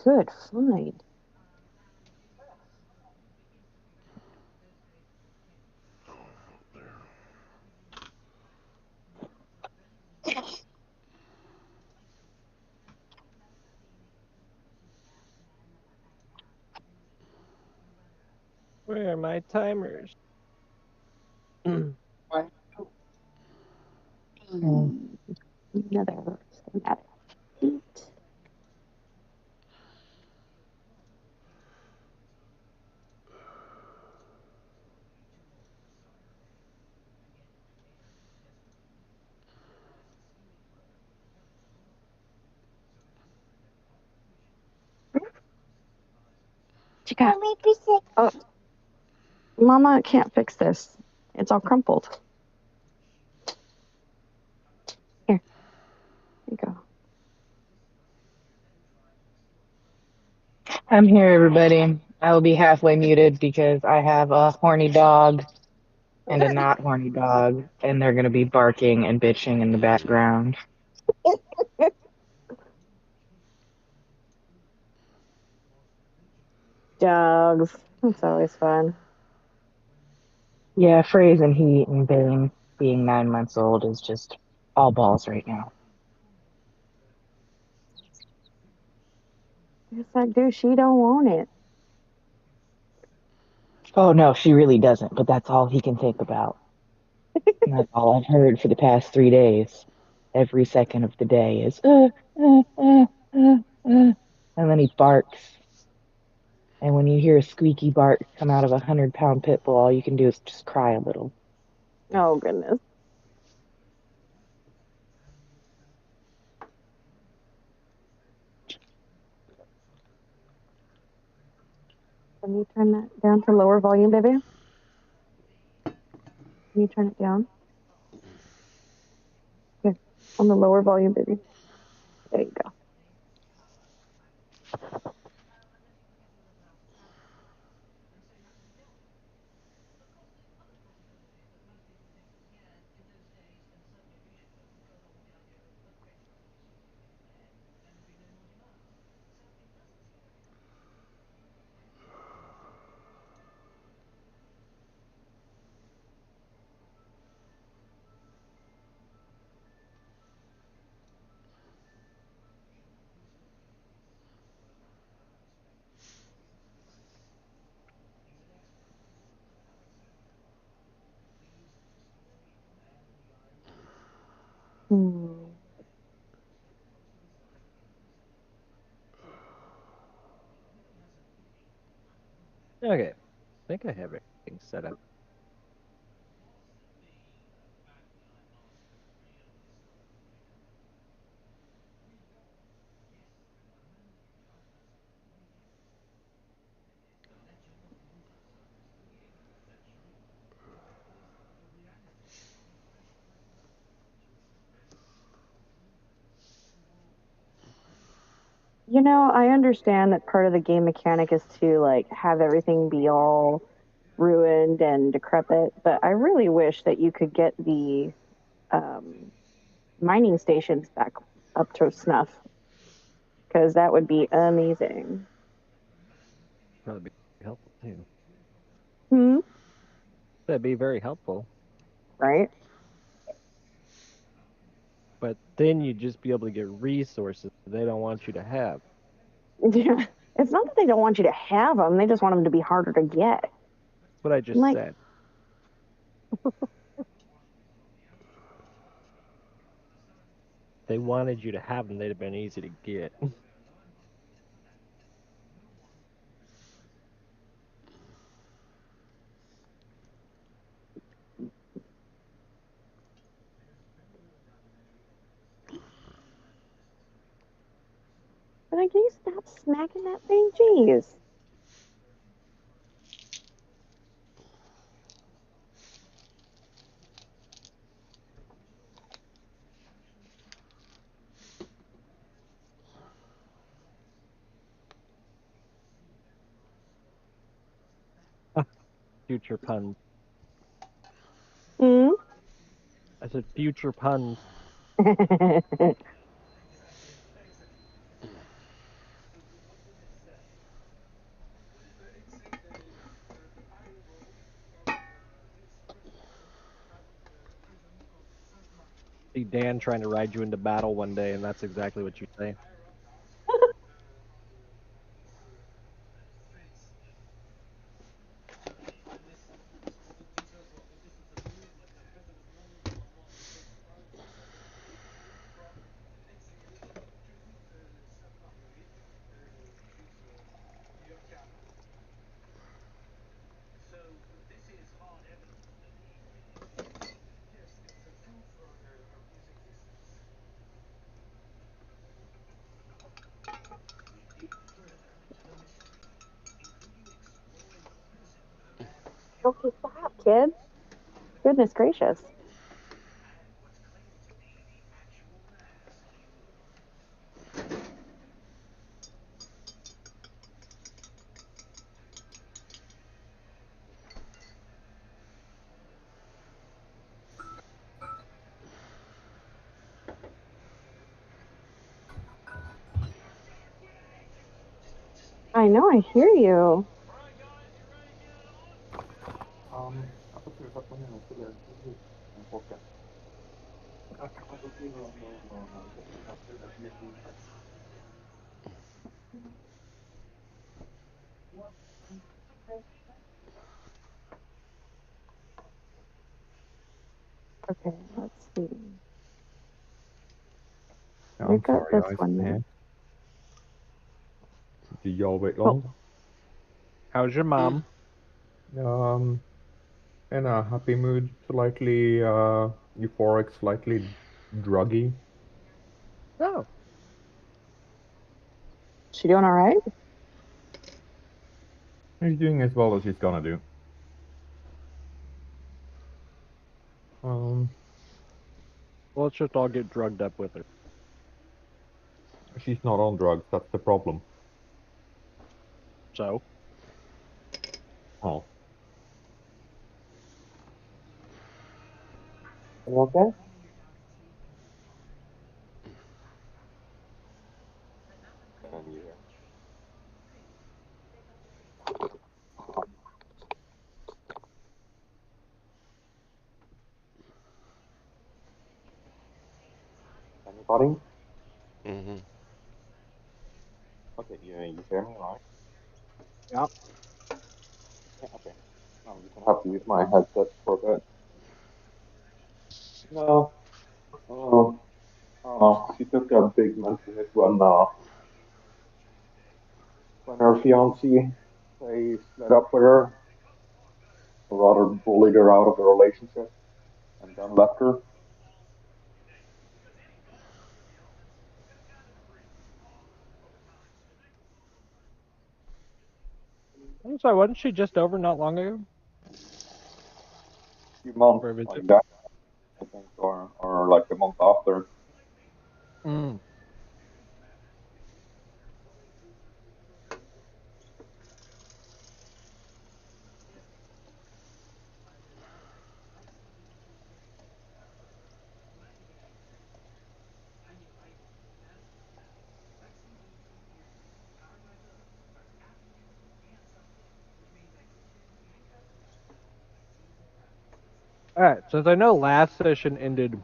Good find. Where are my timers? Another schematic. Eight. Chica. Oh, Mama can't fix this. It's all crumpled. Here. Here you go. I'm here, everybody. I will be halfway muted because I have a horny dog and a not horny dog, and they're going to be barking and bitching in the background. Dogs. That's always fun. Yeah, Freys and Heat and Bane being 9 months old is just all balls right now. It's like, dude, she don't want it. Oh, no, she really doesn't, but that's all he can think about. And that's all I've heard for the past 3 days. Every second of the day is, and then he barks. And when you hear a squeaky bark come out of a 100-pound pit bull, all you can do is just cry a little. Oh, goodness. Can you turn that down to lower volume, baby? Can you turn it down? Here, on the lower volume, baby. There you go. Hmm. Okay, I think I have everything set up. You know, I understand that part of the game mechanic is to like have everything be all ruined and decrepit, but I really wish that you could get the um, mining stations back up to snuff because that would be amazing. Probably be helpful too. Hmm. That'd be very helpful. Right? But then you'd just be able to get resources they don't want you to have. Yeah. It's not that they don't want you to have them; they just want them to be harder to get. What I just Like, said. They wanted you to have them, they'd have been easy to get. but I can you stop smacking that thing? Jeez. Future puns. Hmm. I said future puns. see Dan trying to ride you into battle one day, and that's exactly what you say. Okay, stop, kid. Goodness gracious. I know, I hear you. Okay, let's see. I'm We've got sorry, this guys. one Yeah. now. Did y'all wait Oh. long? How's your mom? In a happy mood, slightly euphoric, slightly druggy. Oh, She doing all right? He's doing as well as he's gonna do. Um, well, let's just all get drugged up with her. she's not on drugs. That's the problem. So, Oh, You okay? and you Anybody? Mm-hmm. Okay, you hear me, right? yeah. Yeah, okay. I'm just gonna have to use my headset for a bit. No, she took a big mental hit when her fiance they split up with her, or rather bullied her out of the relationship, and then left her. I'm sorry, wasn't she just over not long ago A few months for a visit? like that, I think, or like a month after. Mm. All right, since I know last session ended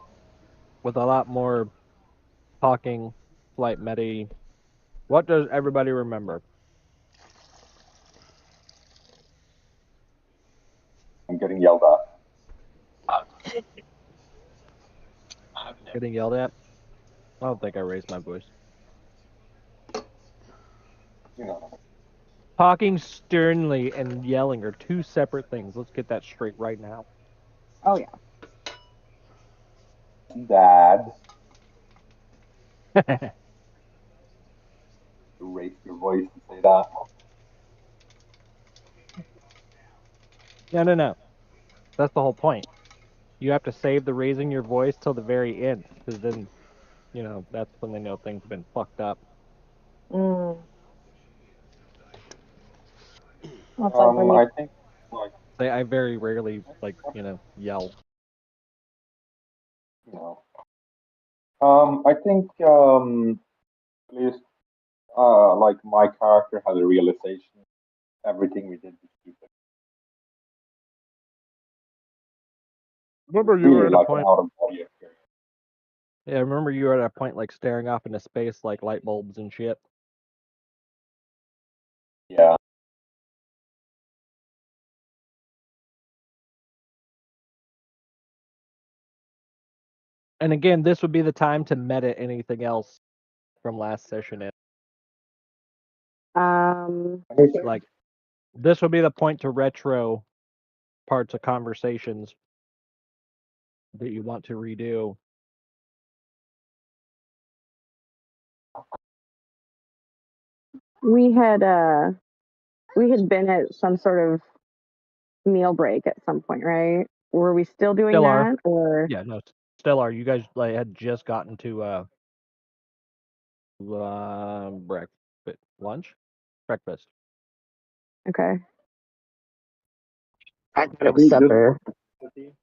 with a lot more talking, flight medi, what does everybody remember? I'm getting yelled at. Getting yelled at? I don't think I raised my voice. You know, Talking sternly and yelling are two separate things. Let's get that straight right now. Oh yeah. Dad, you raised your voice to say that. No. That's the whole point. You have to save the raising your voice till the very end, because then, that's when they know things have been fucked up. Mm. Well, it's like when I you, think like I very rarely, yell. you know, I think at least like my character had a realization everything we did was stupid. Remember, you were Really at a like an point. out of body experience. Yeah, I remember you were at a point like staring off into space like light bulbs and shit. Yeah. And again, this would be the time to meta anything else from last session in. Anything? Like, this would be the point to retro parts of conversations that you want to redo. We had been at some sort of meal break at some point, right? Were we still doing Still are. that, or Yeah, no, still are. You guys like had just gotten to breakfast. okay? I thought Can it we was just supper. for simplicity?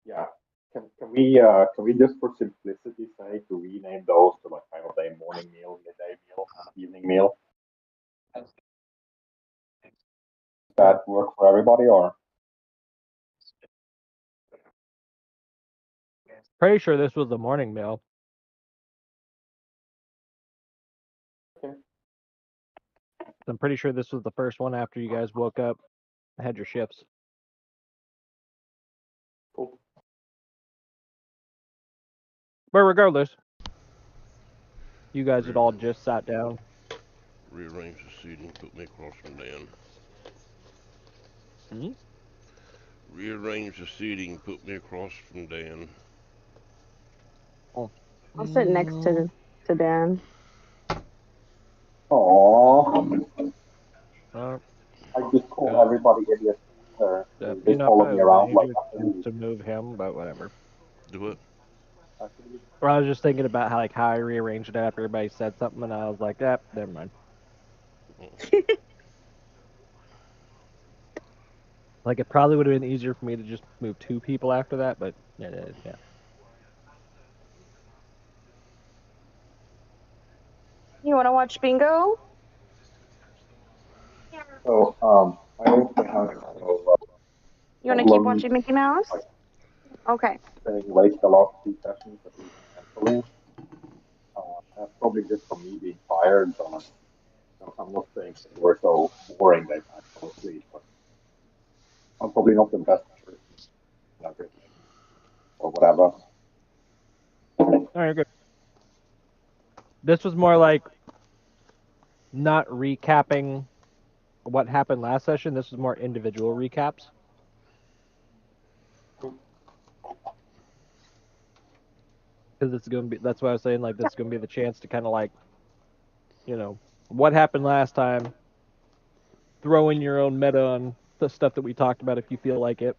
Yeah. Can we just for simplicity's sake rename those to like kind of a morning meal, midday meal, evening meal? Does that work for everybody or? Pretty sure this was the morning meal. Okay. I'm pretty sure this was the first one after you guys woke up, had your shifts. Cool. But regardless, you guys had all just sat down. Rearrange the seating, put me across from Dan. Hmm? Rearrange the seating, put me across from Dan. I'll sit next to Dan. Aww. Uh, I just call uh, everybody idiots. They you know, follow me around you like do a choose fool. to move him, but whatever. Do it. Actually, Or I was just thinking about how I rearranged it after everybody said something, and I was like, never mind. Like, it probably would have been easier for me to just move 2 people after that, but yeah. You want to watch Bingo? so I also have You want to keep problems watching Mickey Mouse? like Okay. staying awake the last 2 sessions, at least mentally. That's probably just for me being tired. I'm not saying they were so boring that I fell asleep, but I'm probably not the best person and everything or whatever. All right, good. This was more like not recapping what happened last session. This was more individual recaps. Because it's going to be, that's why I was saying, like, this is going to be the chance to kind of, like, you know, what happened last time, throw in your own meta on the stuff that we talked about if you feel like it.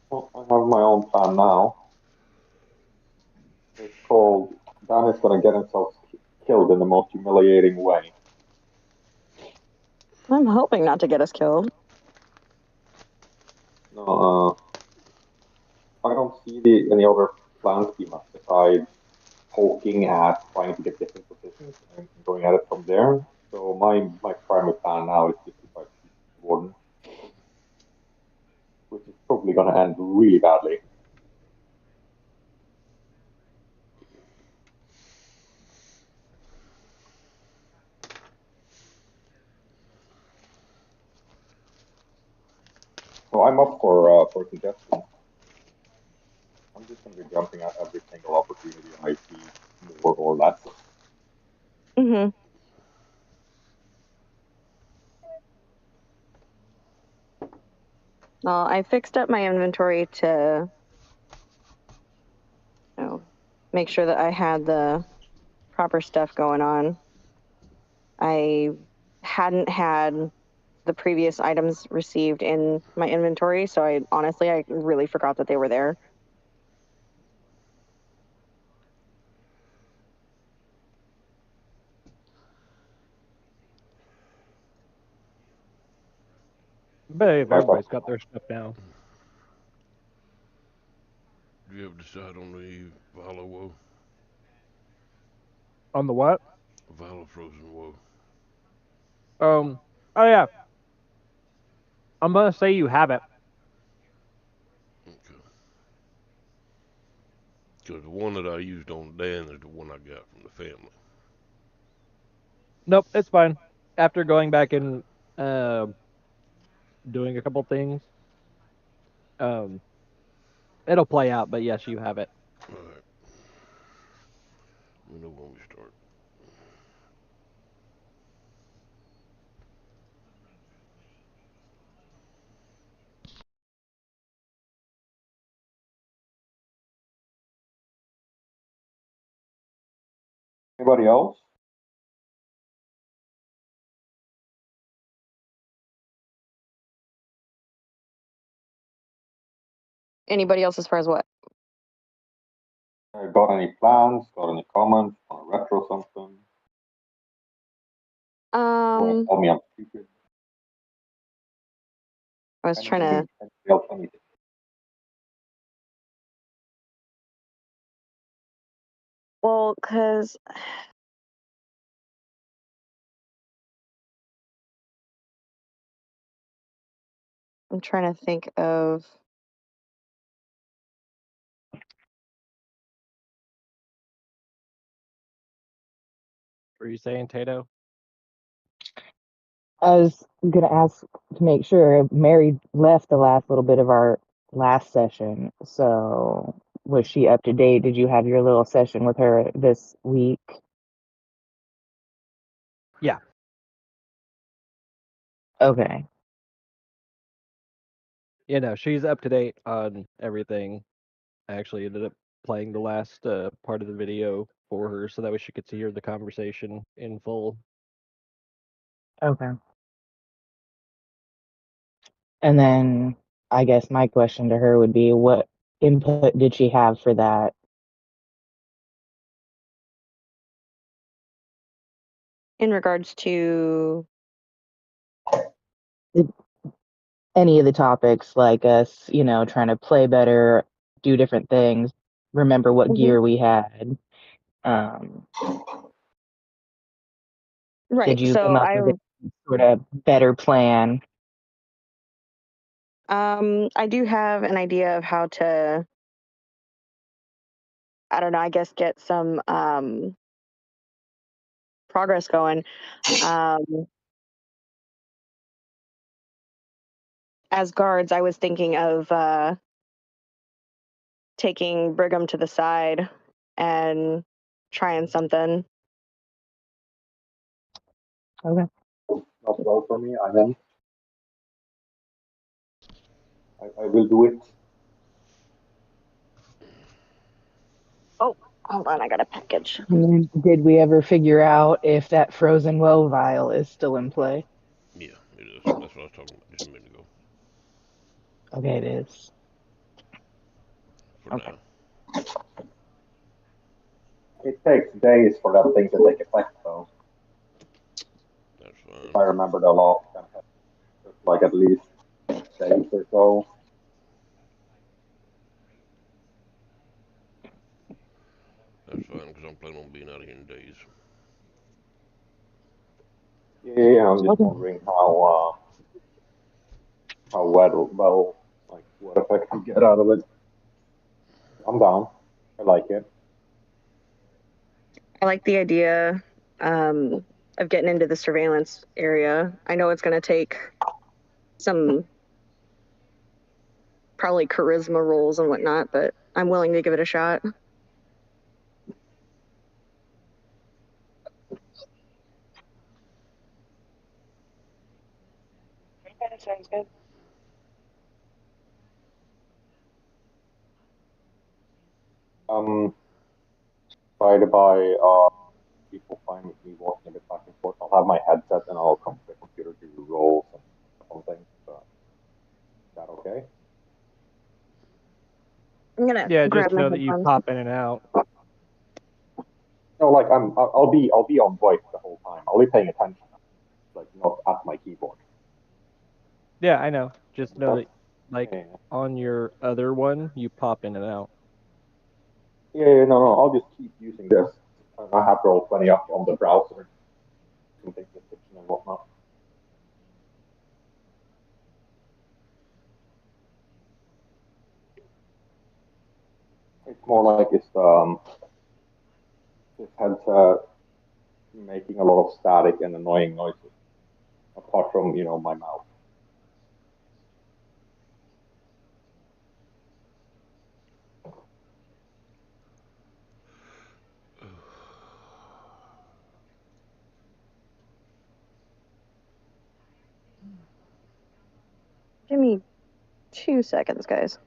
Well, I have my own plan now. It's called Dan is going to get himself killed in the most humiliating way. I'm hoping not to get us killed. No, I don't see any other plan schemas besides poking at trying to get different positions and going at it from there. So my primary plan now is just to try to shoot Warden, which is probably going to end really badly. So I'm up for suggestions. I'm just going to be jumping at every single opportunity I see, more or less. Mm-hmm. Well, I fixed up my inventory to make sure that I had the proper stuff going on. I hadn't had the previous items received in my inventory, so I really forgot that they were there. But if everybody's got their stuff now. Do you ever decide on the Vala Woe? On the what? Vala Frozen Woe. Oh yeah. I'm gonna say you have it. Because the one that I used on Dan is the one I got from the family. Nope, it's fine. After going back and doing a couple things, um, it'll play out. But yes, you have it. Alright. We know when we start. Anybody else? Anybody else as far as what? Got any plans? Got any comments? Want to retro something? Want to tell me I'm stupid? I was trying to. Anybody else, anything? Well, because I'm trying to think of. Were you saying Tato? I was gonna ask to make sure Mary left the last little bit of our last session. So was she up to date? Did you have your little session with her this week? Yeah. Okay. You know, she's up to date on everything. I actually ended up playing the last part of the video for her so that way she could hear the conversation in full. Okay. And then I guess my question to her would be, what input did she have for that? In regards to. Any of the topics, like us, trying to play better, do different things, remember what gear we had. Right. Did you So come up with a sort of better plan? I do have an idea of how to. I don't know. I guess get some progress going. As guards, I was thinking of taking Brigham to the side and trying something. Okay. Not well for me. I'm in. I will do it. Oh, hold on. I got a package. And then did we ever figure out if that frozen well vial is still in play? Yeah, it is. That's what I was talking about just a minute ago. Okay, it is. For Okay. now. It takes days for that thing to take effect, though. That's If fine. I remember the last campaign, it's like at least days or so. That's fine, because I'm planning on being out of here in days. Yeah, I'm just Okay. wondering how well, like what effect you get out of it. I'm down. I like it. I like the idea of getting into the surveillance area. I know it's going to take some probably charisma rolls and whatnot, but I'm willing to give it a shot. That sounds good. By the by, people find me walking a bit back and forth. I'll have my headset and I'll come to the computer to do rolls and something. So, is that okay? I'm gonna Yeah, grab just my know that you headphones. pop in and out. No, like I'll be on voice the whole time. I'll be paying attention, like not at my keyboard. Yeah, I know. Just know that, like, Yeah. on your other one, you pop in and out. Yeah, no, I'll just keep using this. I have Roll20 up on the browser. Can take the description and whatnot. It's more like his head's making a lot of static and annoying noises, apart from my mouth. Give me 2 seconds, guys.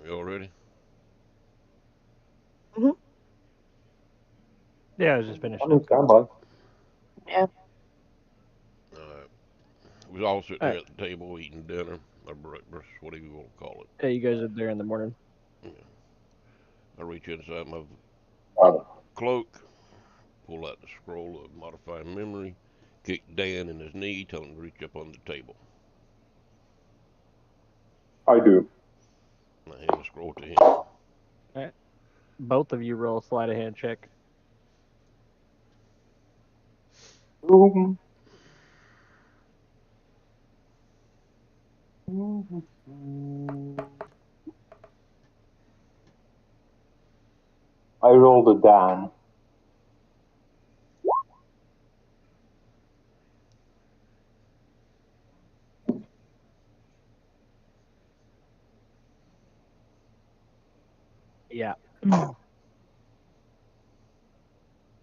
You all ready? Yeah, I was just finishing I'm in up. standby. Yeah. Alright. We was all sitting there Alright. at the table eating dinner, or breakfast, whatever you want to call it. Yeah, you guys are there in the morning. Yeah. I reach inside my Uh, cloak, pull out the scroll of modifying memory, kick Dan in his knee, tell him to reach up on the table. I do. And I hand the scroll to him. Alright. Both of you roll a sleight of hand check. Boom. I rolled a Dan. Yeah.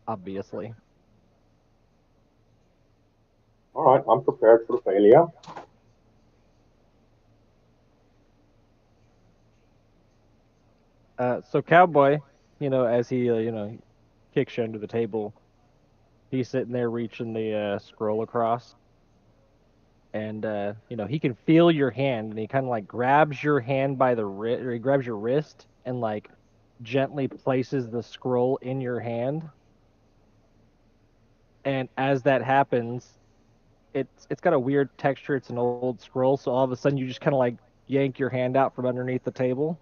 Obviously. All right, I'm prepared for failure. So Cowboy, as he, kicks you under the table, he's sitting there reaching the scroll across, and he can feel your hand, and he kind of like grabs your hand by the wrist, or he grabs your wrist, and like gently places the scroll in your hand. And as that happens, it's got a weird texture. It's an old scroll, so all of a sudden you just kind of like yank your hand out from underneath the table,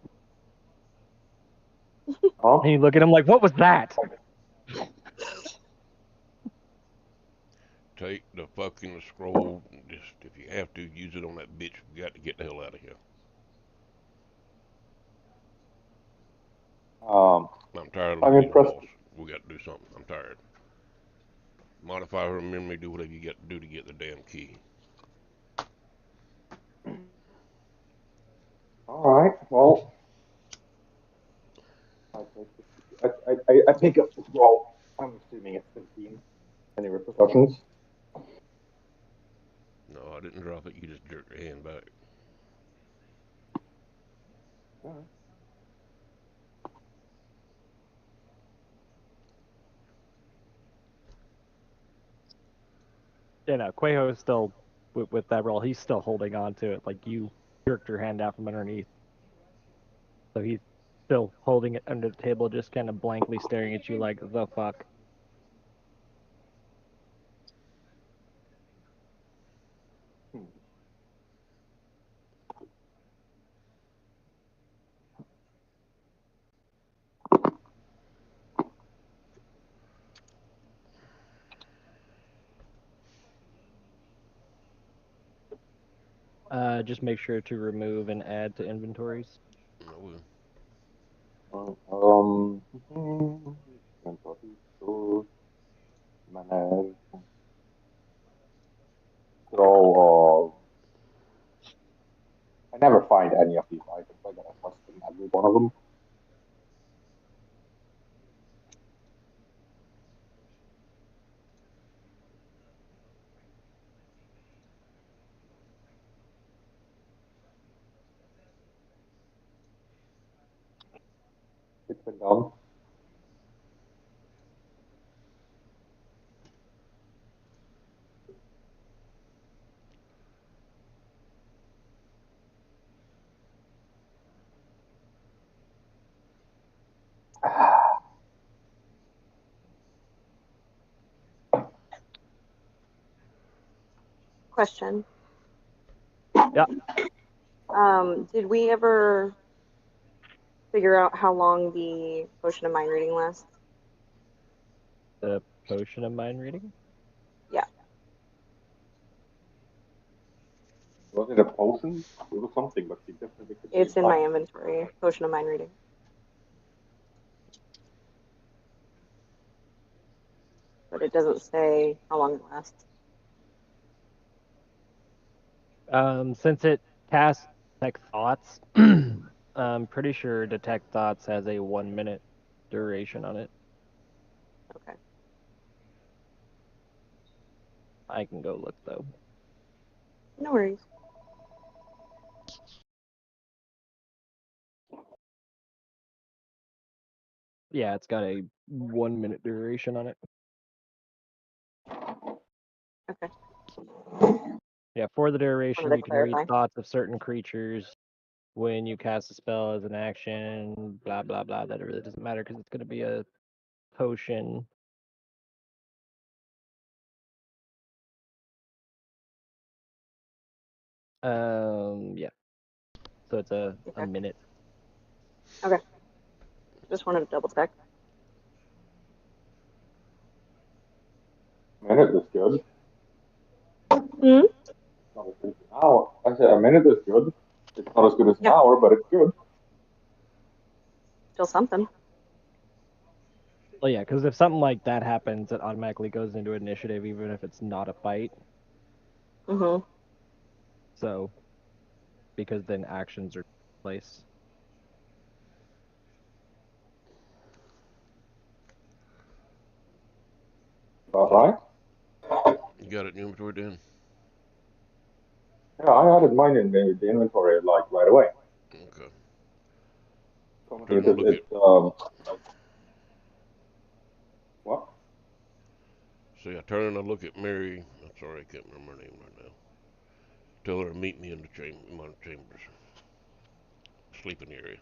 Huh? and you look at him like, "What was that?" Take the fucking scroll. Just, if you have to, use it on that bitch. We got to get the hell out of here. I'm tired of I'm these impressed. walls. We got to do something. I'm tired. Modify her memory. Do whatever you got to do to get the damn key. All right. Well, I pick up the scroll. I'm assuming it's 15. Any repercussions? No, I didn't drop it. You just jerked your hand back. All right. Quaho is still with that roll. He's still holding on to it, like you jerked your hand out from underneath. So he's still holding it under the table, just kind of blankly staring at you like, the fuck. Just make sure to remove and add to inventories. I will. Manage. So, I never find any of these items. I gotta question every one of them. It's been done. Question. Yeah. Did we ever figure out how long the potion of mind reading lasts? The potion of mind reading. Yeah. Was it a potion? It was something, but it definitely could be It's in my time. inventory. Potion of mind reading. But it doesn't say how long it lasts. Since it casts detect thoughts, I'm pretty sure detect thoughts has a 1 minute duration on it. Okay. I can go look though. No worries. Yeah, it's got a 1 minute duration on it. Okay. Yeah, for the duration, Wanted to you can read clarify. thoughts of certain creatures when you cast a spell as an action. Blah blah blah. That really doesn't matter because it's going to be a potion. Yeah. So it's a Okay. minute. Okay. Just wanted to double check. A minute is good. Hmm? Not as good as an hour. I said a minute is good. It's not as good as an Yeah. hour, but it's good. Still something. Well, yeah, because if something like that happens, it automatically goes into initiative, even if it's not a fight. Mm-hmm. So, because then actions are in place. About right? You got it in your inventory, Dan? Yeah, I added mine in the inventory like right away. Okay. Because Turn and look at. What? See, I turn and I look at Mary. I'm sorry, I can't remember her name right now. Tell her to meet me in the chambers, sleeping area.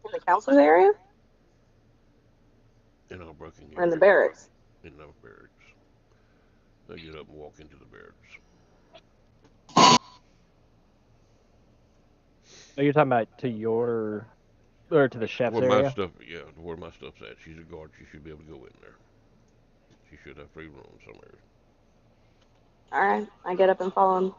In the counselor's area? In our Brooking Or in the area. barracks? In our barracks. I get up and walk into the barracks. Oh, you're talking about to your or to the chef's Where my area? stuff, yeah, where my stuff's at. She's a guard. She should be able to go in there. She should have free room somewhere. All right. I get up and follow him.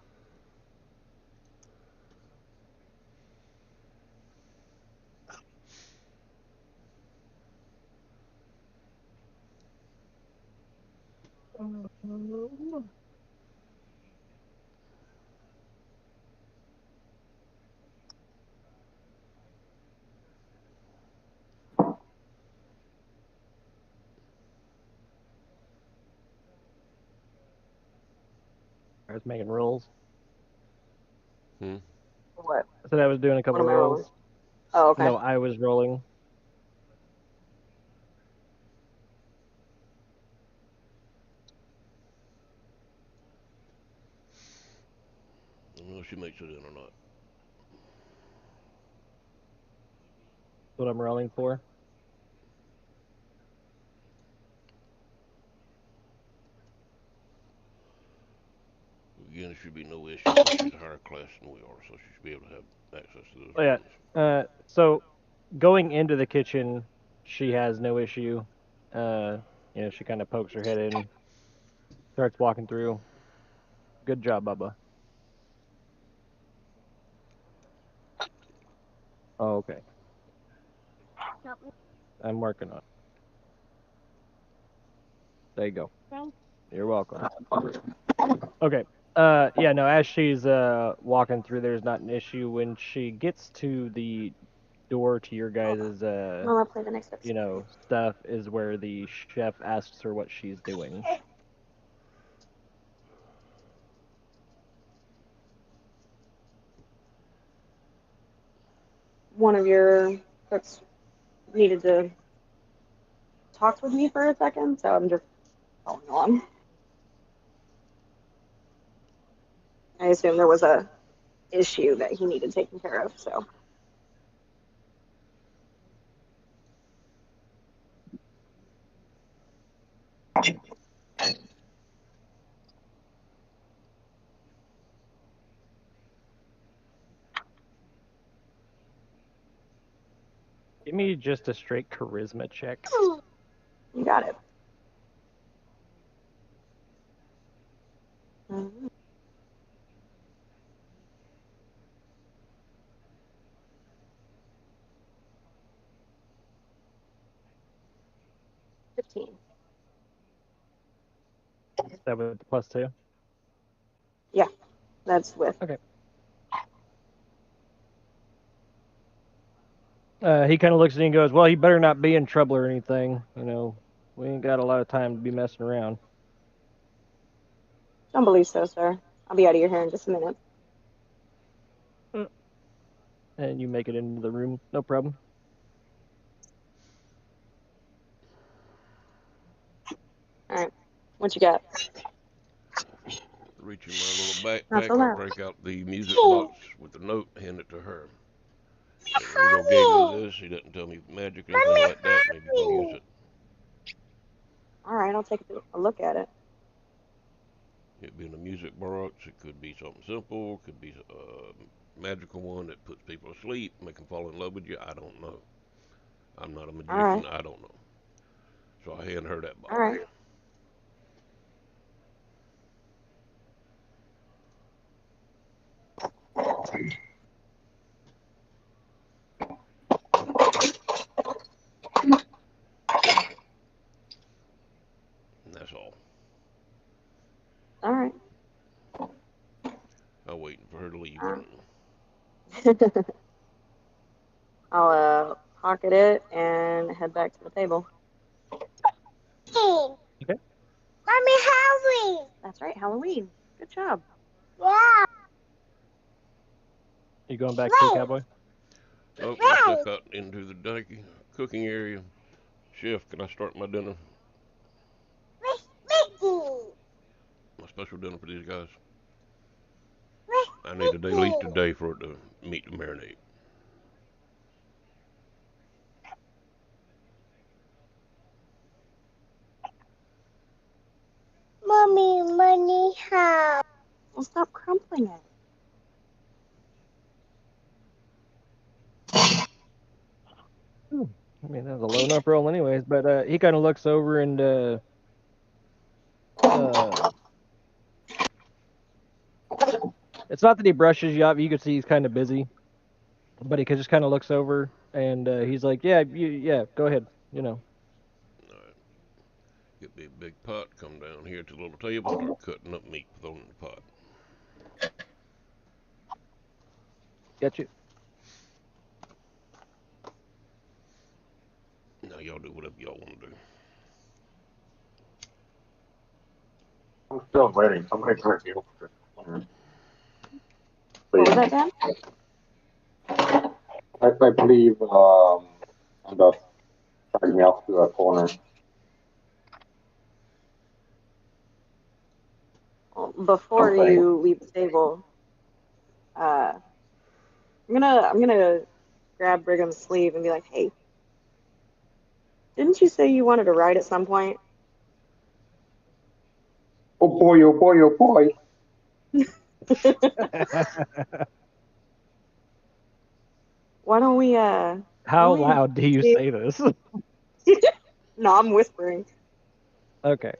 I was making rolls. What? I said I was doing a What couple am I rolling? rolls. Oh, okay. No, I was rolling. I don't know if she makes it in or not. That's what I'm rolling for. Again, there should be no issue because she's a higher class than we are, so she should be able to have access to those Oh yeah. rooms. So going into the kitchen, she has no issue. She kind of pokes her head in. Starts walking through. Good job, Bubba. Oh, okay. I'm working on it. There you go. You're welcome. Okay. Yeah, no, as she's walking through, there's not an issue. When she gets to the door to your guys' Mama, play the next episode. you know, stuff is where the chef asks her what she's doing. One of your cooks needed to talk with me for a second, so I'm just following along. I assume there was a issue that he needed taken care of, so. Give me just a straight charisma check. You got it. Mhm. $15. That was +2. Yeah, that's with. Okay. He kind of looks at you and goes, "Well, he better not be in trouble or anything. You know, we ain't got a lot of time to be messing around." Don't believe so, sir. I'll be out of your hair in just a minute. And you make it into the room, no problem. All right. What you got? Reach in my little Not so backpack, I loud. break out the music box with the note, hand it to her. Ringo gave me this. He doesn't tell me magic or anything like that. Maybe you can use it. All right, I'll take a look at it. It being a music box, it could be something simple. Could be a magical one that puts people asleep, make them fall in love with you. I don't know. I'm not a magician. right. I don't know. So I hand her that box. All right. And that's all. All right. I'm waiting for her to leave. All right. I'll pocket it and head back to the table. Okay. Mommy, Halloween. That's right, Halloween. Good job. You going back to the cowboy? Oh, I step out into the cooking area. Chef, can I start my dinner? My special dinner for these guys. I need at least a day for it to meet the marinade. Mommy, money, how? Well, stop crumpling it. I mean, that was a low enough roll, anyways. But he kind of looks over and it's not that he brushes you off. You can see he's kind of busy, but he just kind of looks over and he's like, "Yeah, yeah, go ahead. You know." All right. Get me a big pot, come down here to the little table, start cutting up meat, throwing it in the pot. Get you. Now y'all do whatever y'all want to do. I'm still waiting. Somebody turned me over. What was that, Dan? I believe Anders dragged me off to a corner. Well, before Okay. you leave the table, I'm gonna grab Brigham's sleeve and be like, "Hey, didn't you say you wanted to ride at some point?" Oh boy, oh boy, oh boy. Why don't we How why don't we loud do you see- say this? No, I'm whispering. Okay.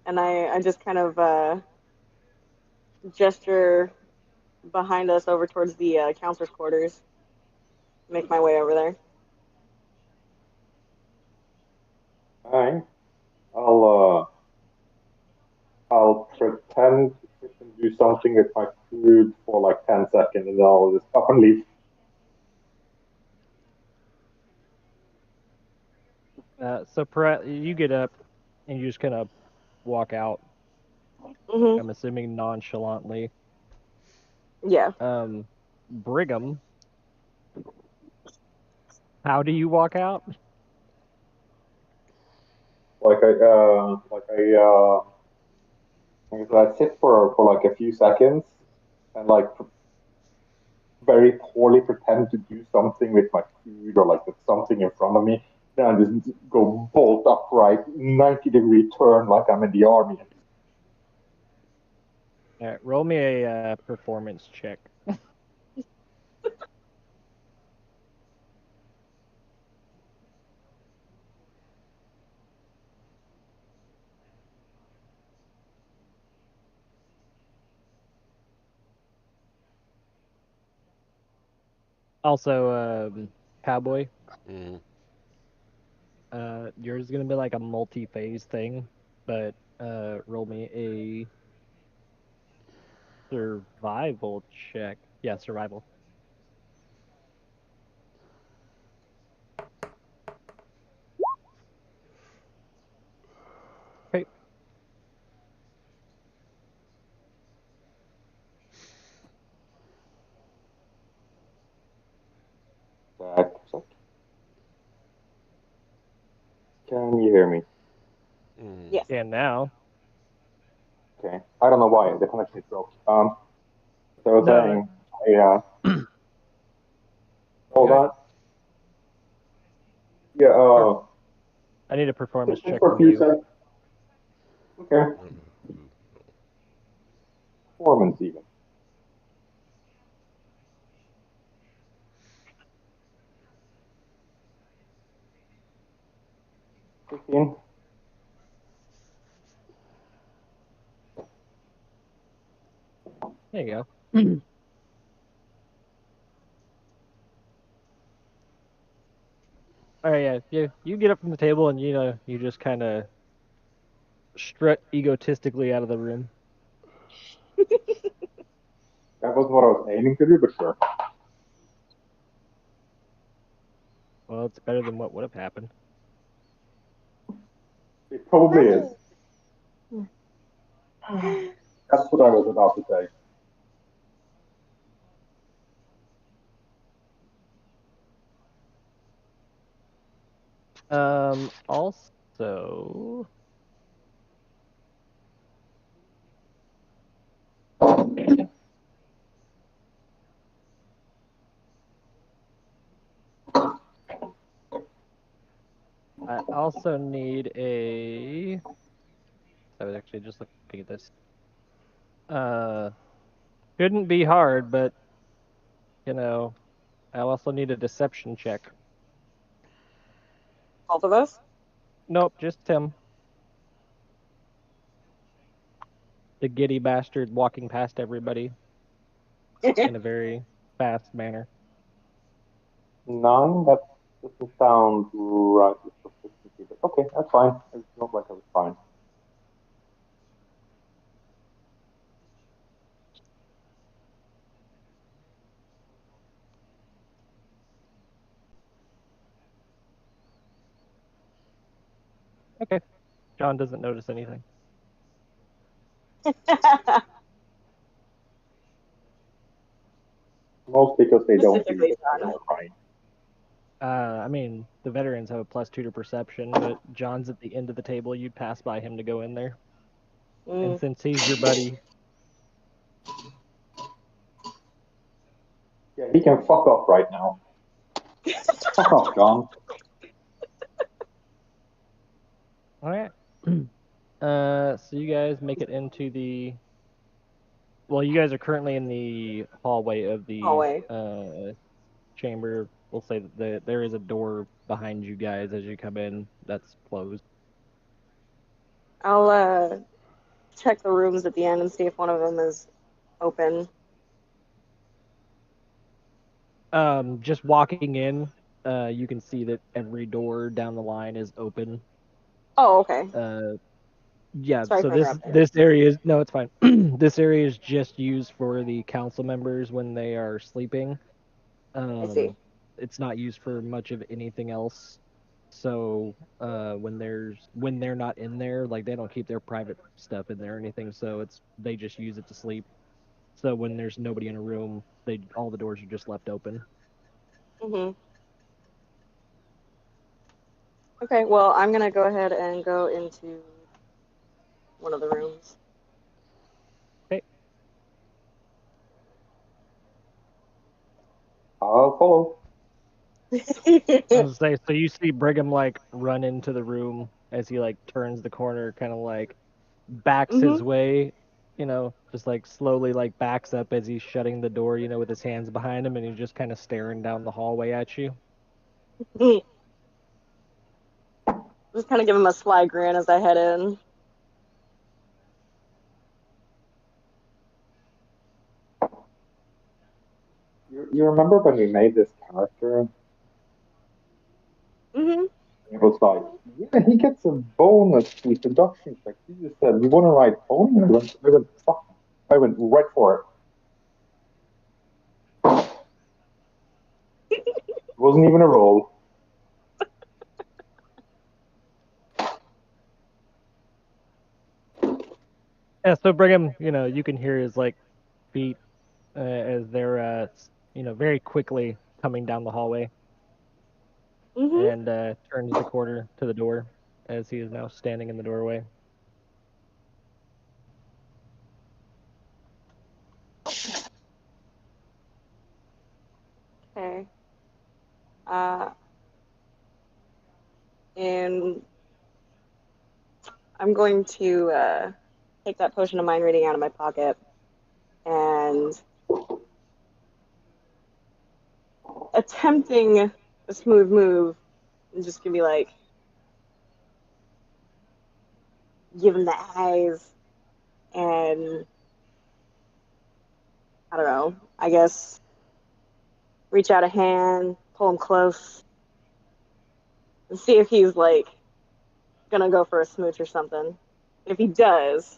and I just kind of gesture behind us over towards the counselor's quarters. Make my way over there. Alright. I'll pretend to sit and do something with my food for like 10 seconds and then I'll just up and leave. So you get up and you just kind of walk out. Hmm. I'm assuming nonchalantly. Yeah. Brigham, how do you walk out? I sit for like a few seconds and like very poorly pretend to do something with my food or like with something in front of me. Then I just go bolt upright, 90-degree turn like I'm in the army. All right, roll me a performance check. Also, Cowboy, Mm. yours is gonna be like a multi-phase thing, but roll me a survival check. Yeah, survival. Okay. Can you hear me? Mm. Yes. And now, Okay. I don't know why the connection is broke. So I was No. saying, hold Okay. on. Yeah. I need a performance Just check for a from few you. seconds. Okay. Performance even. 15. There you go. All right, yeah, you get up from the table and you just kind of strut egotistically out of the room. That wasn't what I was aiming to do, but sure. Well, it's better than what would have happened. It probably is. That's what I was about to say. Also, I also need a. I was actually just looking at this. Shouldn't be hard, but I also need a deception check. Both of us. Nope, just Tim. The giddy bastard walking past everybody in a very fast manner. 9? That doesn't sound right with proficiency, but okay, that's fine. It's not like I was fine. Okay. John doesn't notice anything. Most because they don't Specifically, use it when John. they're crying. I mean, the veterans have a +2 to perception, but John's at the end of the table. You'd pass by him to go in there. And since he's your buddy, Yeah, he can fuck off right now. Fuck off, John. all right. So you guys make it into the. Well, you guys are currently in the hallway of the Hallway. chamber. We'll say that there is a door behind you guys as you come in that's closed. I'll check the rooms at the end and see if one of them is open. Just walking in, you can see that every door down the line is open. Oh, okay. Yeah, Sorry so for this interrupting. this area is no, it's fine. This area is just used for the council members when they are sleeping. I see. It's not used for much of anything else. So when they're not in there, like they don't keep their private stuff in there or anything. So they just use it to sleep. So when there's nobody in a room, all the doors are just left open. Mhm. Okay, well, I'm gonna go ahead and go into one of the rooms. Okay. I'll follow. I was gonna say, so you see Brigham like run into the room as he like turns the corner, kind of like backs his way, just like slowly like backs up as he's shutting the door, with his hands behind him, and he's just kind of staring down the hallway at you. Just kind of give him a sly grin as I head in. You remember when we made this character? Mhm. It was like, yeah, he gets a bonus to seduction check. He just said, "You want to ride pony?" I went, fuck. I went right for it. It wasn't even a roll. Yeah, so Brigham, you can hear his like feet as they're very quickly coming down the hallway, and turns the corner to the door as he is now standing in the doorway. Okay. And I'm going to take that potion of mind reading out of my pocket and attempting a smooth move and just gonna be like, give him the eyes and I don't know, I guess reach out a hand, pull him close, and see if he's like gonna go for a smooch or something. If he does,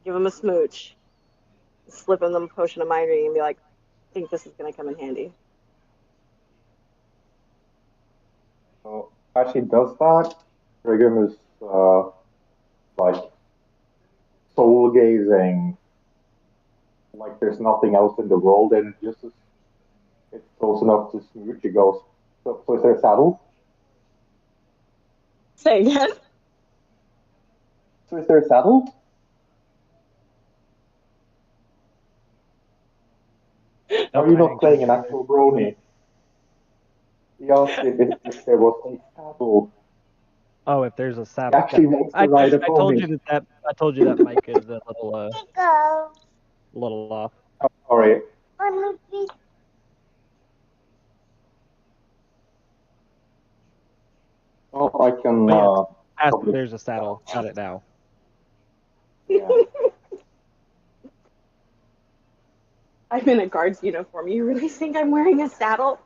give him a smooch, slip him the potion of mind reading and be like, I think this is gonna come in handy. So as she does that, Brigham is like soul gazing, like there's nothing else in the world, and just as it's close enough to smooch, he goes, so is there a saddle? Say again? So is there a saddle? Are you not playing an actual brony? He asked if there was a saddle. Oh, if there's a He saddle. actually wants to ride a I told pony. you I told you that mic is a little off. Oh, sorry. Well, I can. Ask if there's a saddle. Got it now. Yeah. I'm in a guard's uniform. You really think I'm wearing a saddle?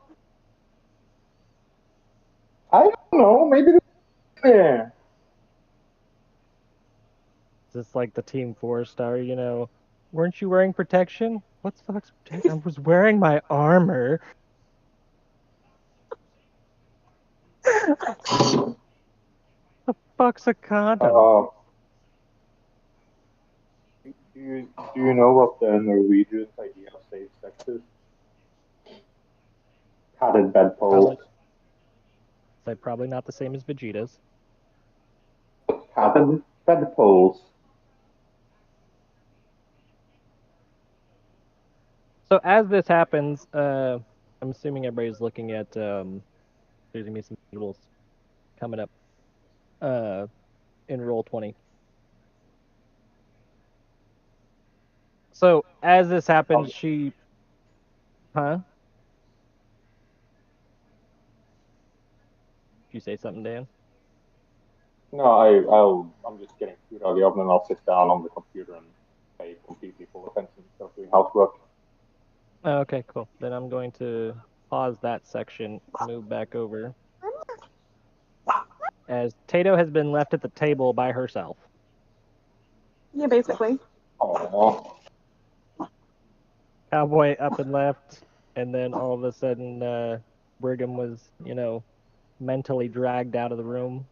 I don't know. Maybe. Yeah. Just like the Team 4-star, weren't you wearing protection? What's Fox protection? I was wearing my armor. The fuck's a condom? Do you know what the Norwegian idea of safe sex is? Padded bedpoles. Probably not the same as Vegeta's. Padded bedpoles. So as this happens, I'm assuming everybody's looking at there's gonna be some visuals coming up in Roll20. So as this happens, Huh? Did you say something, Dan? No, I'm just getting food out of the oven and I'll sit down on the computer and pay completely full attention instead of doing housework. Oh, okay, cool. Then I'm going to pause that section, move back over. As Tato has been left at the table by herself. Yeah, basically. Oh, Cowboy up and left, and then all of a sudden, Brigham was, mentally dragged out of the room.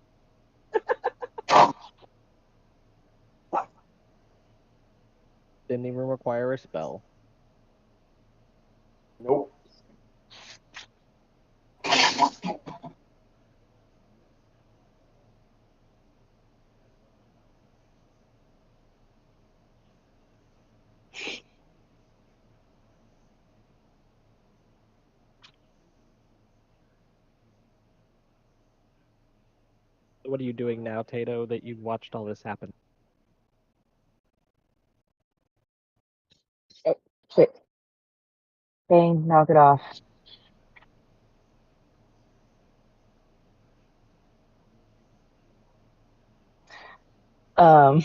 Didn't even require a spell. nope. What are you doing now, Tato, that you've watched all this happen? Shit. Bang, knock it off. Um,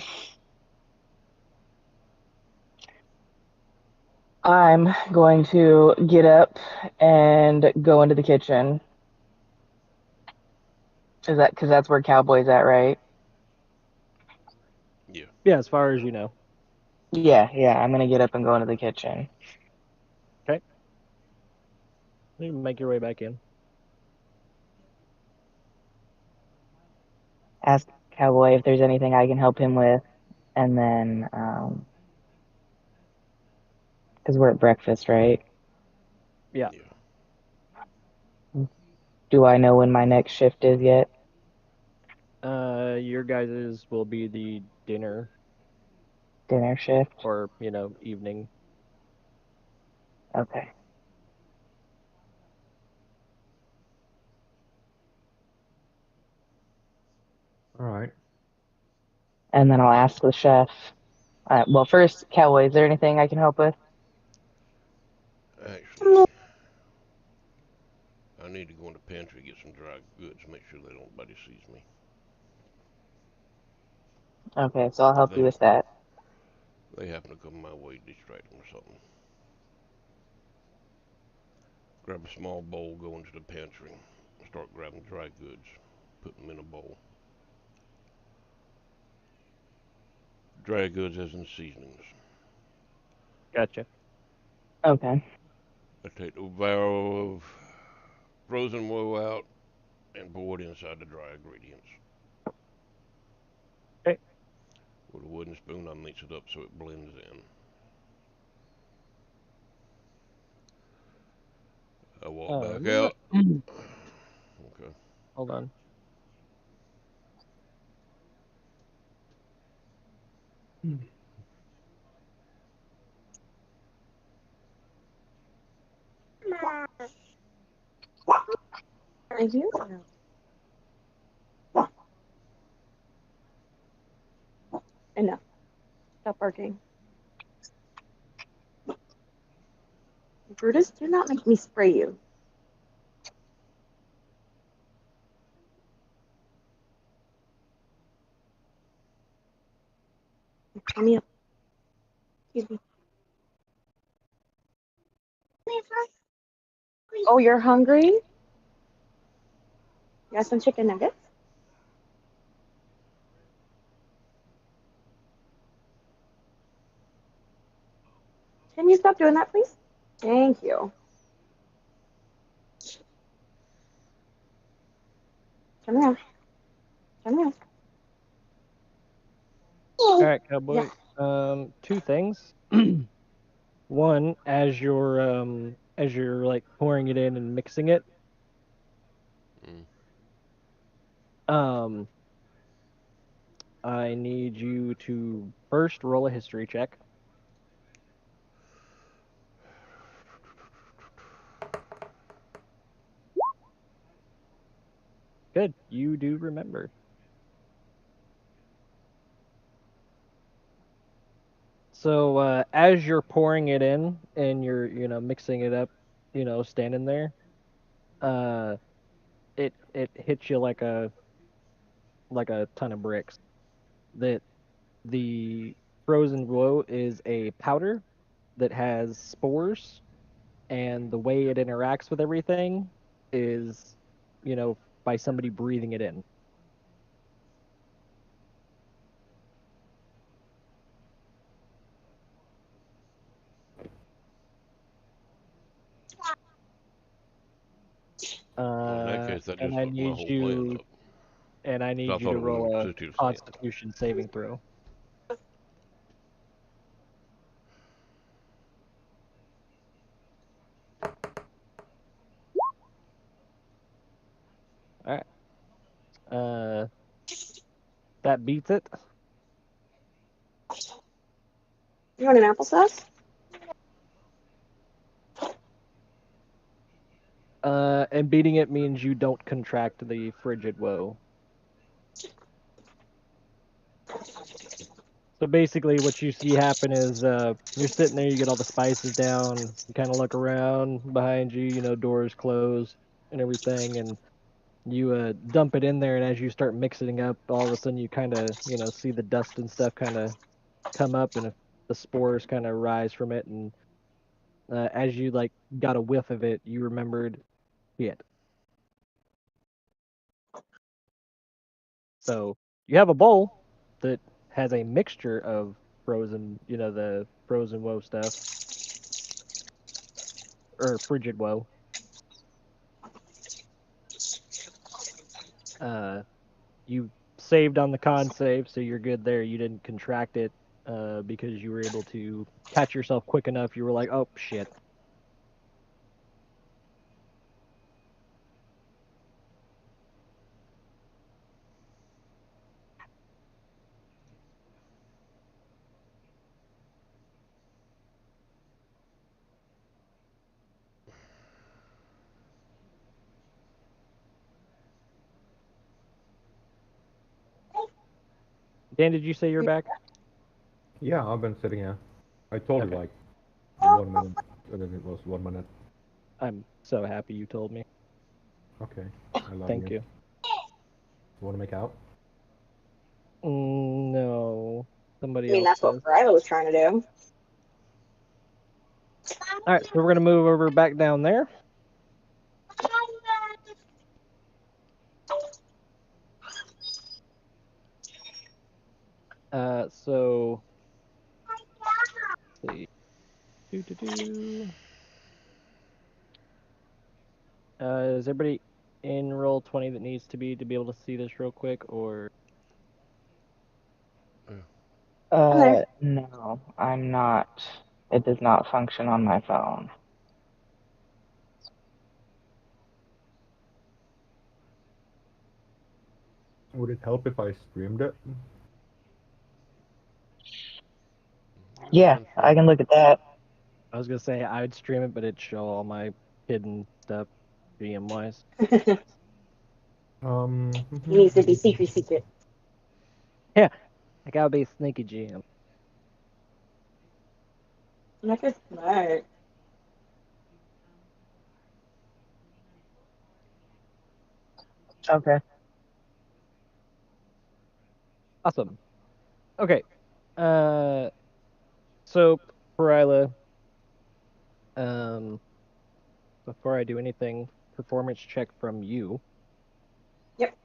I'm going to get up and go into the kitchen. Is that because that's where Cowboy's at, right? Yeah. Yeah, as far as you know. Yeah, I'm gonna get up and go into the kitchen. Okay. You can make your way back in. Ask Cowboy if there's anything I can help him with, and then, because we're at breakfast, right? Yeah. Do I know when my next shift is yet? Your guys's will be the dinner Dinner shift? or, evening. Okay. All right. And then I'll ask the chef. Well, first, Cowboy, is there anything I can help with? Actually, I need to go in the pantry and get some dry goods, make sure that nobody sees me. Okay, so I'll help you with that. They happen to come my way, distract them or something. Grab a small bowl, go into the pantry, start grabbing dry goods, put them in a bowl. Dry goods as in seasonings. Gotcha. Okay. I take the barrel of frozen woe out and pour it inside the dry ingredients. Okay. With a wooden spoon, I mix it up so it blends in. I walk back out. Okay. Hold on. Are you? Enough. Stop barking. Brutus, do not make me spray you. Come here. Excuse me. Oh, you're hungry? You got some chicken nuggets? Can you stop doing that, please? Thank you. Come here. Come here. All right, Cowboy. Two things. One, as you're like pouring it in and mixing it, I need you to first roll a history check. Good. You do remember. So as you're pouring it in and you're mixing it up, standing there, it hits you like a like a ton of bricks. That the frozen woe is a powder that has spores, and the way it interacts with everything is, by somebody breathing it in. Well, in that case, that just And I fucked my need whole plan you, up. and I 'Cause I need you thought to it was gonna roll a consist of sand. Constitution saving throw. All right. That beats it. You want an applesauce? And beating it means you don't contract the frigid woe. So basically, what you see happen is you're sitting there, you get all the spices down, you kind of look around behind you, doors closed and everything, and you dump it in there. And as you start mixing up, all of a sudden you kind of, see the dust and stuff kind of come up, and the spores kind of rise from it. And as you like got a whiff of it, you remembered it. So you have a bowl that has a mixture of frozen, the frozen woe stuff, or frigid woe. You saved on the con save, so you're good there. You didn't contract it because you were able to catch yourself quick enough. You were like, oh, shit. Dan, did you say you're back? Yeah, I've been sitting here. I told you Okay. like 1 minute, and then it was 1 minute. I'm so happy you told me. Okay, I love Thank you. You want to make out? No, I somebody mean, else that's what does. Ryla was trying to do. All right, so we're gonna move over back down there. So let's see. Is everybody in roll 20 that needs to be able to see this real quick, or I'm there. No, I'm not. It does not function on my phone. Would it help if I streamed it? Yeah, I can look at that. I was gonna say I'd stream it, but it'd show all my hidden stuff, GM wise. It needs to be secret. Yeah, I gotta be sneaky GM. That's just smart. Okay. Awesome. Okay. So Perila, before I do anything, performance check from you. Yep.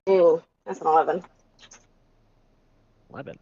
Ooh, that's an 11. 11.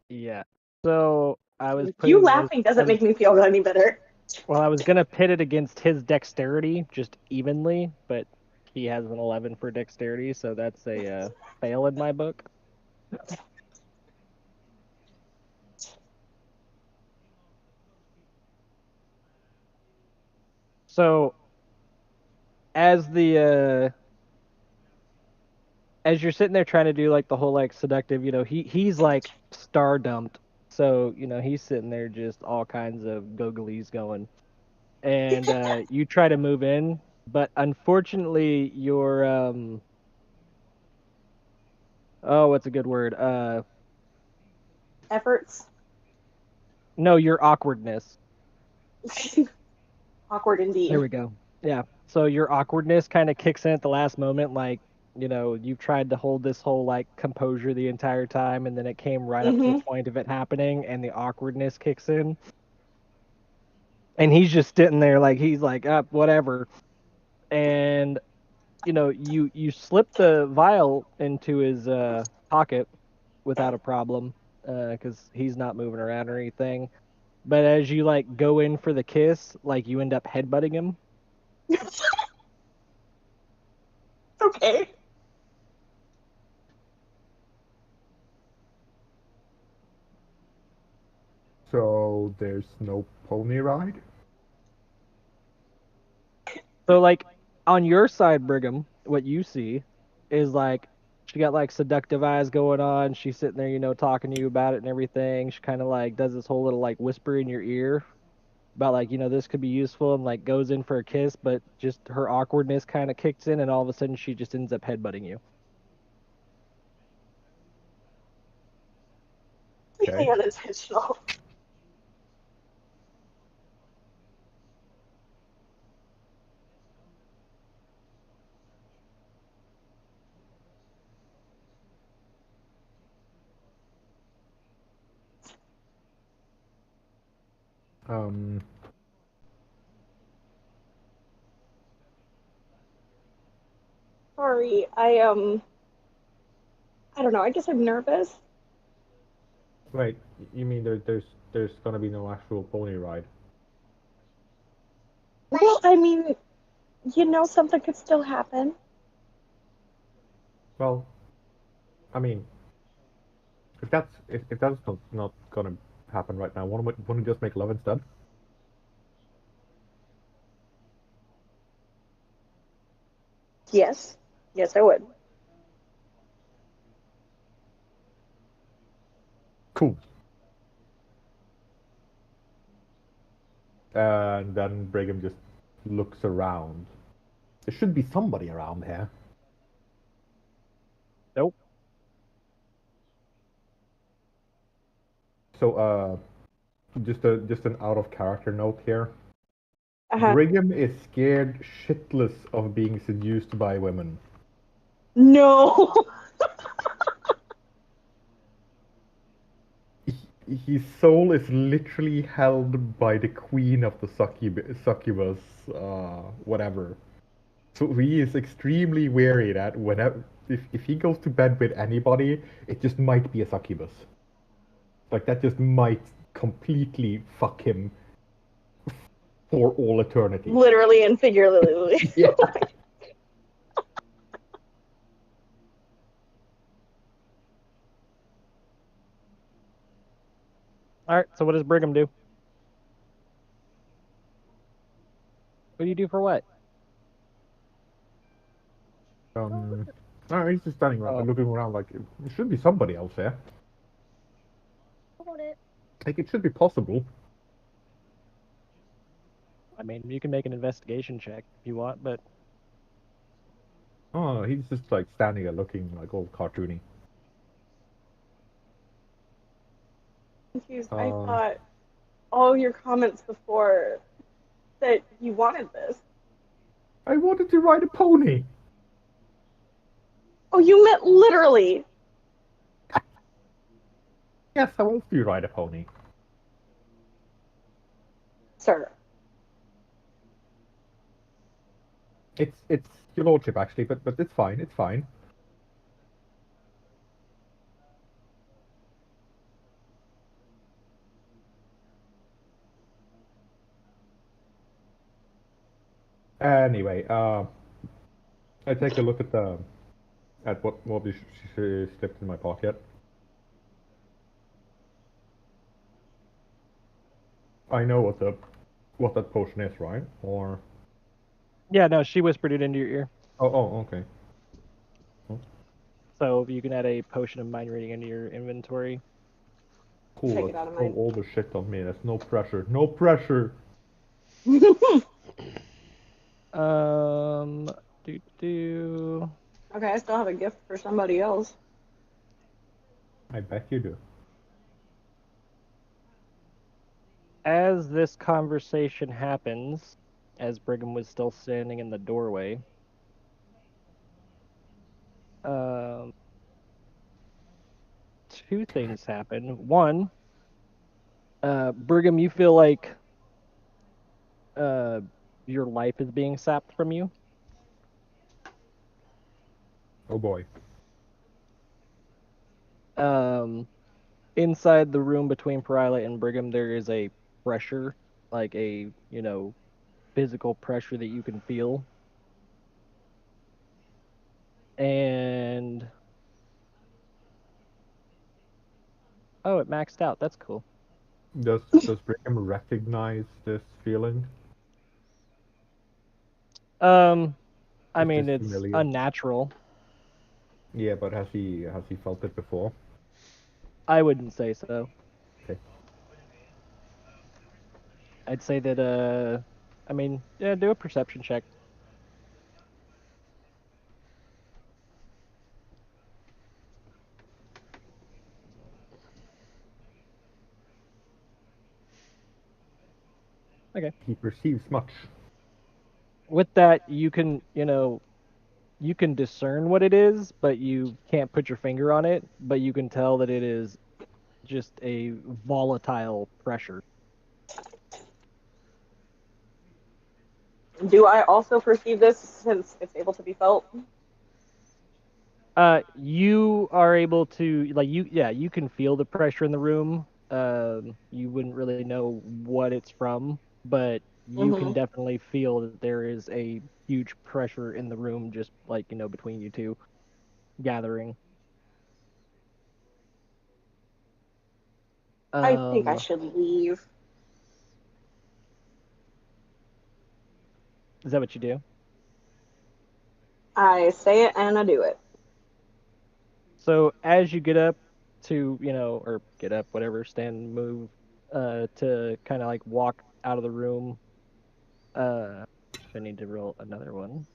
Yeah. So I was You putting laughing doesn't make me feel any better. well, I was gonna pit it against his dexterity just evenly, but he has an 11 for dexterity, so that's a fail in my book. So as the as you're sitting there trying to do like the whole like seductive, he's like star dumped. So, he's sitting there just all kinds of googlies going. And you try to move in, but unfortunately your what's a good word? Efforts. No, your awkwardness. Awkward indeed. There we go. Yeah. So your awkwardness kind of kicks in at the last moment, like, you've tried to hold this whole like composure the entire time, and then it came right up to the point of it happening, and the awkwardness kicks in. And he's just sitting there like he's like, up, whatever. And you slip the vial into his pocket without a problem, because he's not moving around or anything. But as you like go in for the kiss, like you end up headbutting him. Okay. So there's no pony ride? So like on your side, Brigham, what you see is like she got like seductive eyes going on. She's sitting there, talking to you about it and everything. She kind of like does this whole little like whisper in your ear about like, this could be useful, and like goes in for a kiss, but just her awkwardness kind of kicks in, and all of a sudden she just ends up headbutting you. Completely unintentional. Sorry, I don't know. I guess I'm nervous. Wait, you mean there's gonna be no actual pony ride? Well, I mean, something could still happen. Well, I mean, if that's not gonna happen right now, wouldn't we just make love instead? Yes. Yes, I would. Cool. And then Brigham just looks around. There should be somebody around here. Nope. So, just an out of character note here. Uh-huh. Brigham is scared shitless of being seduced by women. No. His soul is literally held by the queen of the succubus, whatever. So he is extremely wary that whenever if he goes to bed with anybody, it just might be a succubus. Like that just might completely fuck him for all eternity. Literally and figuratively. Yeah. All right. So what does Brigham do? What do you do for what? No, he's just standing around, looking around like there should be somebody else there. Like it should be possible. I mean, you can make an investigation check if you want, but Oh, he's just like standing there looking like all cartoony. Confused. I thought all your comments before that you wanted this. I wanted to ride a pony. Oh, you meant literally. Yes, I want to ride a pony. Sir. It's your lordship actually, but it's fine. It's fine. Anyway, I take a look at what she slipped in my pocket. I know what that potion is, right? Or yeah, no, she whispered it into your ear. oh, okay. So you can add a potion of mind reading into your inventory. Cool, Take it let's out of throw mine. all the shit on me. There's no pressure. No pressure! Do do. Okay, I still have a gift for somebody else. I bet you do. As this conversation happens, as Brigham was still standing in the doorway, two things happen. One, Brigham, you feel like your life is being sapped from you. Oh boy. Inside the room between Perila and Brigham, there is a pressure, like a, physical pressure that you can feel. And oh, it maxed out. That's cool. Does Brigham recognize this feeling? I Is mean, this it's familiar? unnatural. Yeah, but has he felt it before? I wouldn't say so. Okay. I'd say that, I mean, yeah, do a perception check. Okay. He perceives much. With that, you can, you can discern what it is, but you can't put your finger on it, but you can tell that it is just a volatile pressure. Do I also perceive this since it's able to be felt? You are able to, like, you can feel the pressure in the room. You wouldn't really know what it's from, but you can definitely feel that there is a huge pressure in the room, just like, between you two gathering. I think I should leave. Is that what you do? I say it and I do it. So as you get up to, or get up, whatever, stand, move, to kind of like walk out of the room, I need to roll another one.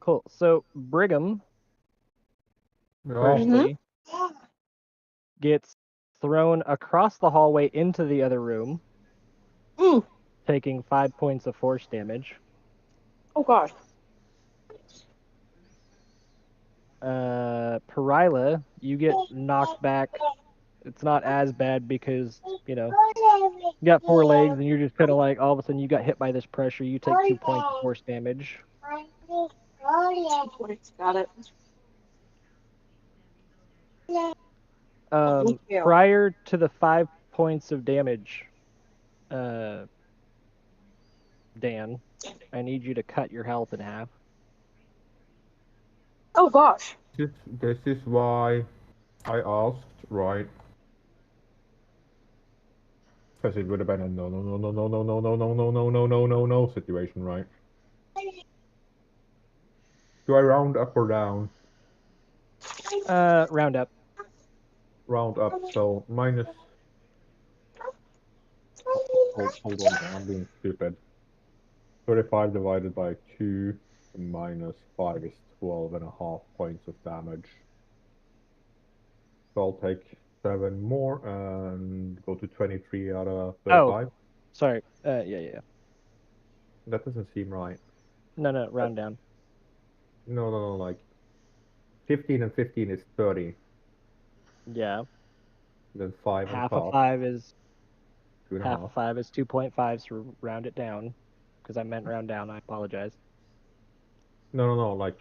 Cool. So Brigham, firstly, gets thrown across the hallway into the other room, taking 5 points of force damage. Oh gosh. Perila, you get knocked back. It's not as bad because, you got 4 legs and you're just kind of like, all of a sudden you got hit by this pressure. You take 2 points of force damage. 2 points. Got it. Thank you. Prior to the 5 points of damage, Dan, I need you to cut your health in half. Oh gosh. This is why I asked, right? Because it would have been a no situation, right? Do I round up or down? Round up. Round up, so minus. Hold on, I'm being stupid. 35 divided by 2 minus 5 is 12.5 points of damage. So I'll take 7 more and go to 23 out of 35. Oh, sorry. Yeah. That doesn't seem right. No, round down. No, like 15 and 15 is 30. Yeah. Then 5 and Half half. of 5 is 2.5. half of 5 is 2.5, so round it down. Because I meant round down, I apologize. No, like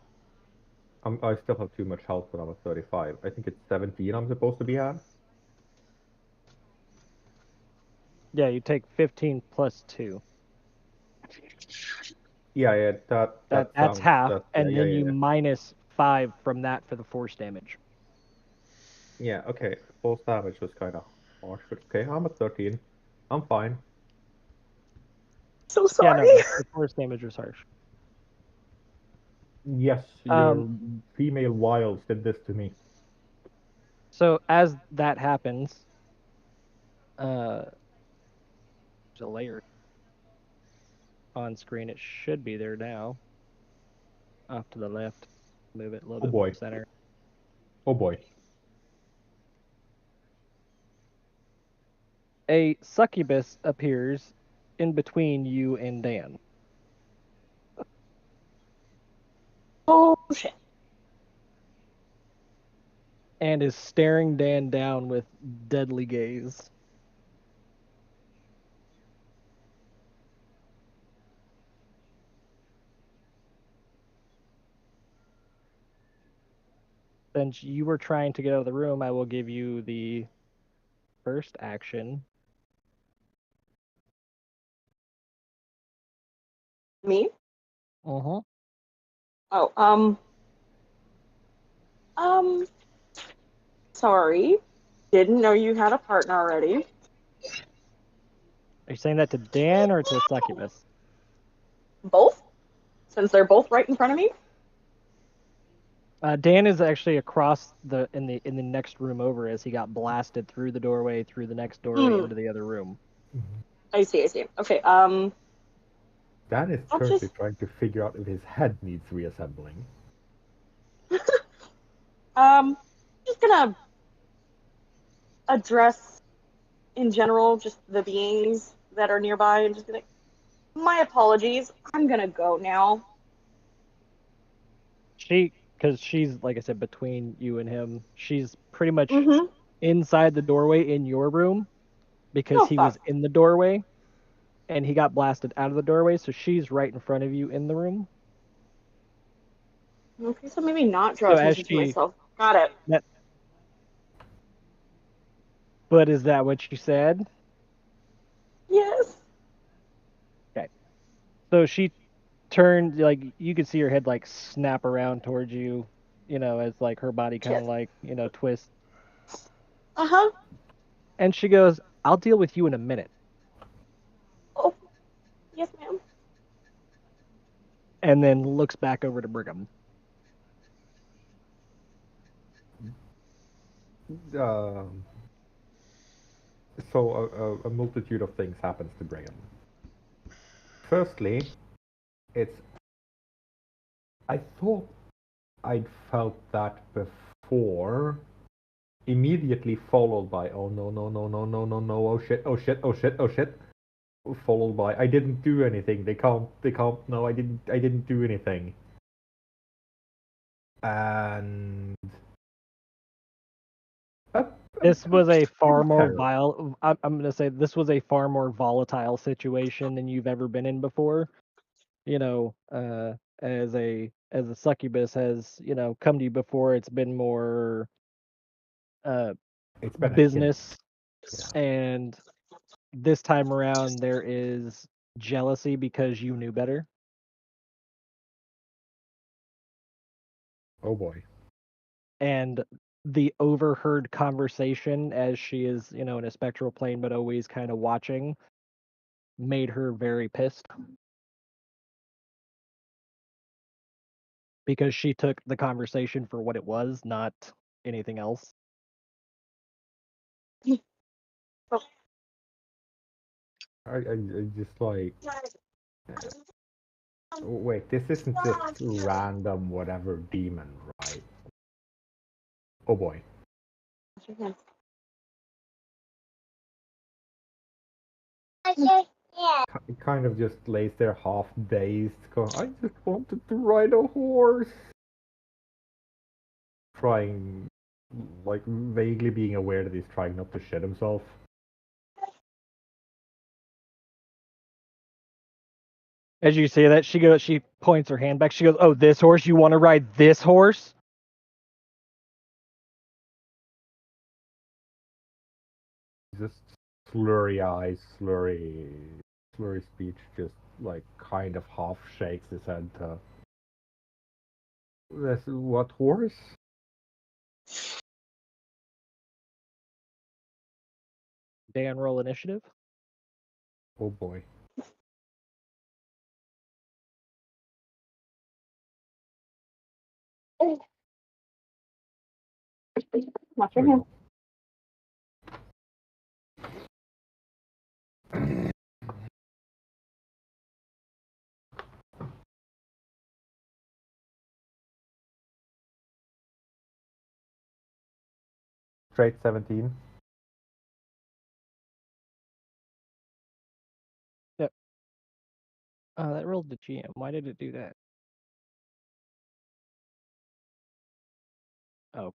I still have too much health when I'm at 35. I think it's 17 I'm supposed to be at. Yeah, you take 15 plus 2. Yeah, That's sounds half, that, and then you yeah. minus 5 from that for the force damage. Yeah, okay. Force damage was kind of harsh, but okay, I'm at 13. I'm fine. So Yeah, sorry. no, the force damage was harsh. Yes, your female wilds did this to me. So as that happens, there's a layer on screen. It should be there now. Off to the left. Move it a little Oh bit more boy. center. Oh boy. A succubus appears in between you and Dan. Oh shit. And is staring Dan down with deadly gaze. Since you were trying to get out of the room, I will give you the first action. Me? Uh-huh. Oh, sorry. Didn't know you had a partner already. Are you saying that to Dan or to Succubus? Both? Since they're both right in front of me? Dan is actually across in the next room over as he got blasted through the doorway, through the next doorway into the other room. I see. Okay, Dan is I'll currently just- trying to figure out if his head needs reassembling. just gonna address in general just the beings that are nearby and just be like, my apologies, I'm gonna go now. Because she's, like I said, between you and him, she's pretty much Mm-hmm. inside the doorway in your room because Oh, he fuck. was in the doorway and he got blasted out of the doorway, so she's right in front of you in the room. Okay, so maybe not draw So as attention to myself. Got it. But is that what you said? Yes. Okay. So she turned, like, you could see her head, like, snap around towards you, as, like, her body kind of, Shit. like, twists. Uh-huh. And she goes, I'll deal with you in a minute. Oh, yes, ma'am. And then looks back over to Brigham. So a multitude of things happens to Brigham. Firstly, I thought I'd felt that before, immediately followed by, oh no, no, no, no, no, no, no, oh shit, oh shit, oh shit, oh shit, followed by, I didn't do anything, they can't, no, I didn't do anything. And This was a far more terrible. I'm going to say this was a far more volatile situation than you've ever been in before. As a succubus has, come to you before, it's been more It's been business. Yeah. And this time around there is jealousy because you knew better. Oh boy. And the overheard conversation as she is, in a spectral plane but always kind of watching made her very pissed. Because she took the conversation for what it was, not anything else. I just like, wait, this isn't just random whatever demon, right? Oh boy. It kind of just lays there half dazed, going, I just wanted to ride a horse. Trying, like, vaguely being aware that he's trying not to shit himself. As you say that, she points her hand back. She goes, "Oh, this horse? You want to ride this horse?" Just slurry eyes, slurry speech, just like kind of half shakes his head. This what horse? Dan, roll initiative. Oh boy. Watch There your we hand. go. Straight 17. That rolled the GM. Why did it do that? Oh,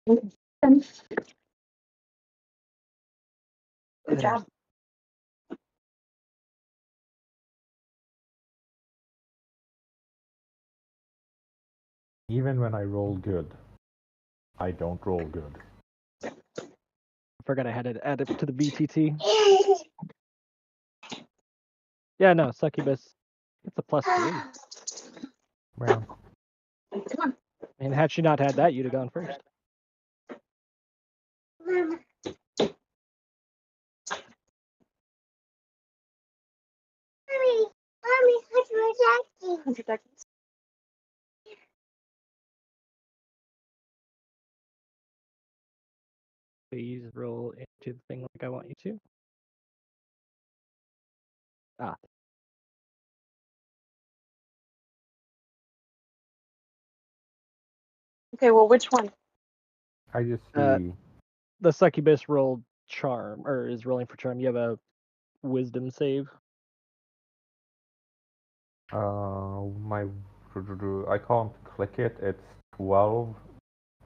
Good job. Even when I roll good, I don't roll good. I forgot I had it added to the VTT. Yeah, no, succubus. It's a +3. Well, Come And had she not had that, you'd have gone first. on. Mommy, 100 seconds. Please roll into the thing like I want you to. Ah, Okay, well, which one? I just Uh, see. the succubus rolled charm, or is rolling for charm. You have a wisdom save. My. I can't click it. It's 12.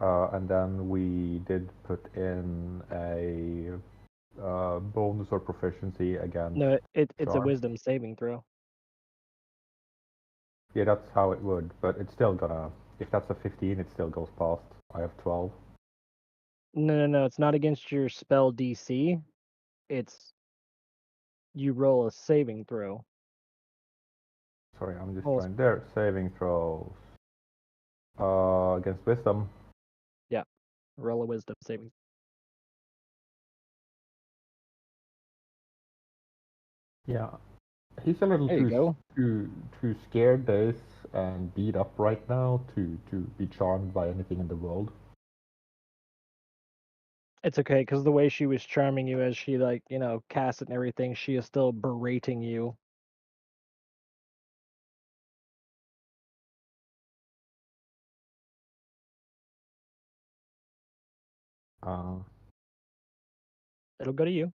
And then we did put in a bonus or proficiency against. No, it's a charm. wisdom saving throw. Yeah, that's how it would, but it's still gonna. If that's a 15, it still goes past. I have 12. No, it's not against your spell DC. It's you roll a saving throw. Sorry, I'm just Oh. trying. There, saving throws. Against wisdom. Roll a wisdom saving. Yeah, he's a little There you go. too scared this and beat up right now to be charmed by anything in the world. It's okay, because the way she was charming you as she, like, cast it and everything, she is still berating you. Uh, It'll go to you.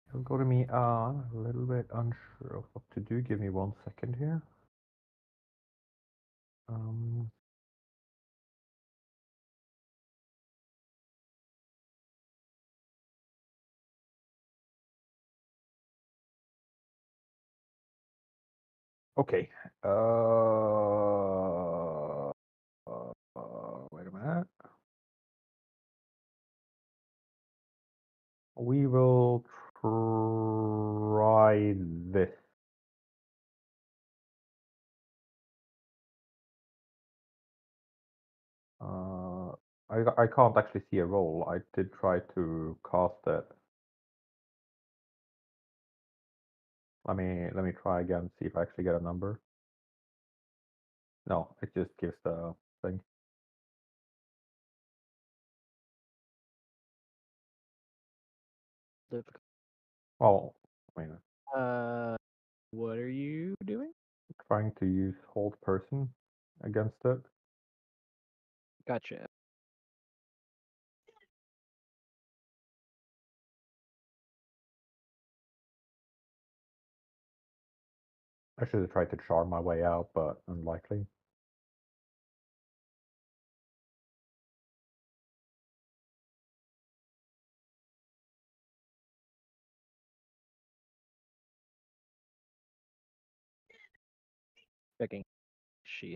It'll go to me. A little bit unsure of what to do. Give me 1 second here. Um. Okay. Wait a minute. We will try this. I can't actually see a roll. I did try to cast it. Let me try again. See if I actually get a number. No, it just gives the thing. Difficult. Well, I mean, What are you doing? trying to use hold person against it. Gotcha. I should have tried to charm my way out, but unlikely. Checking. She.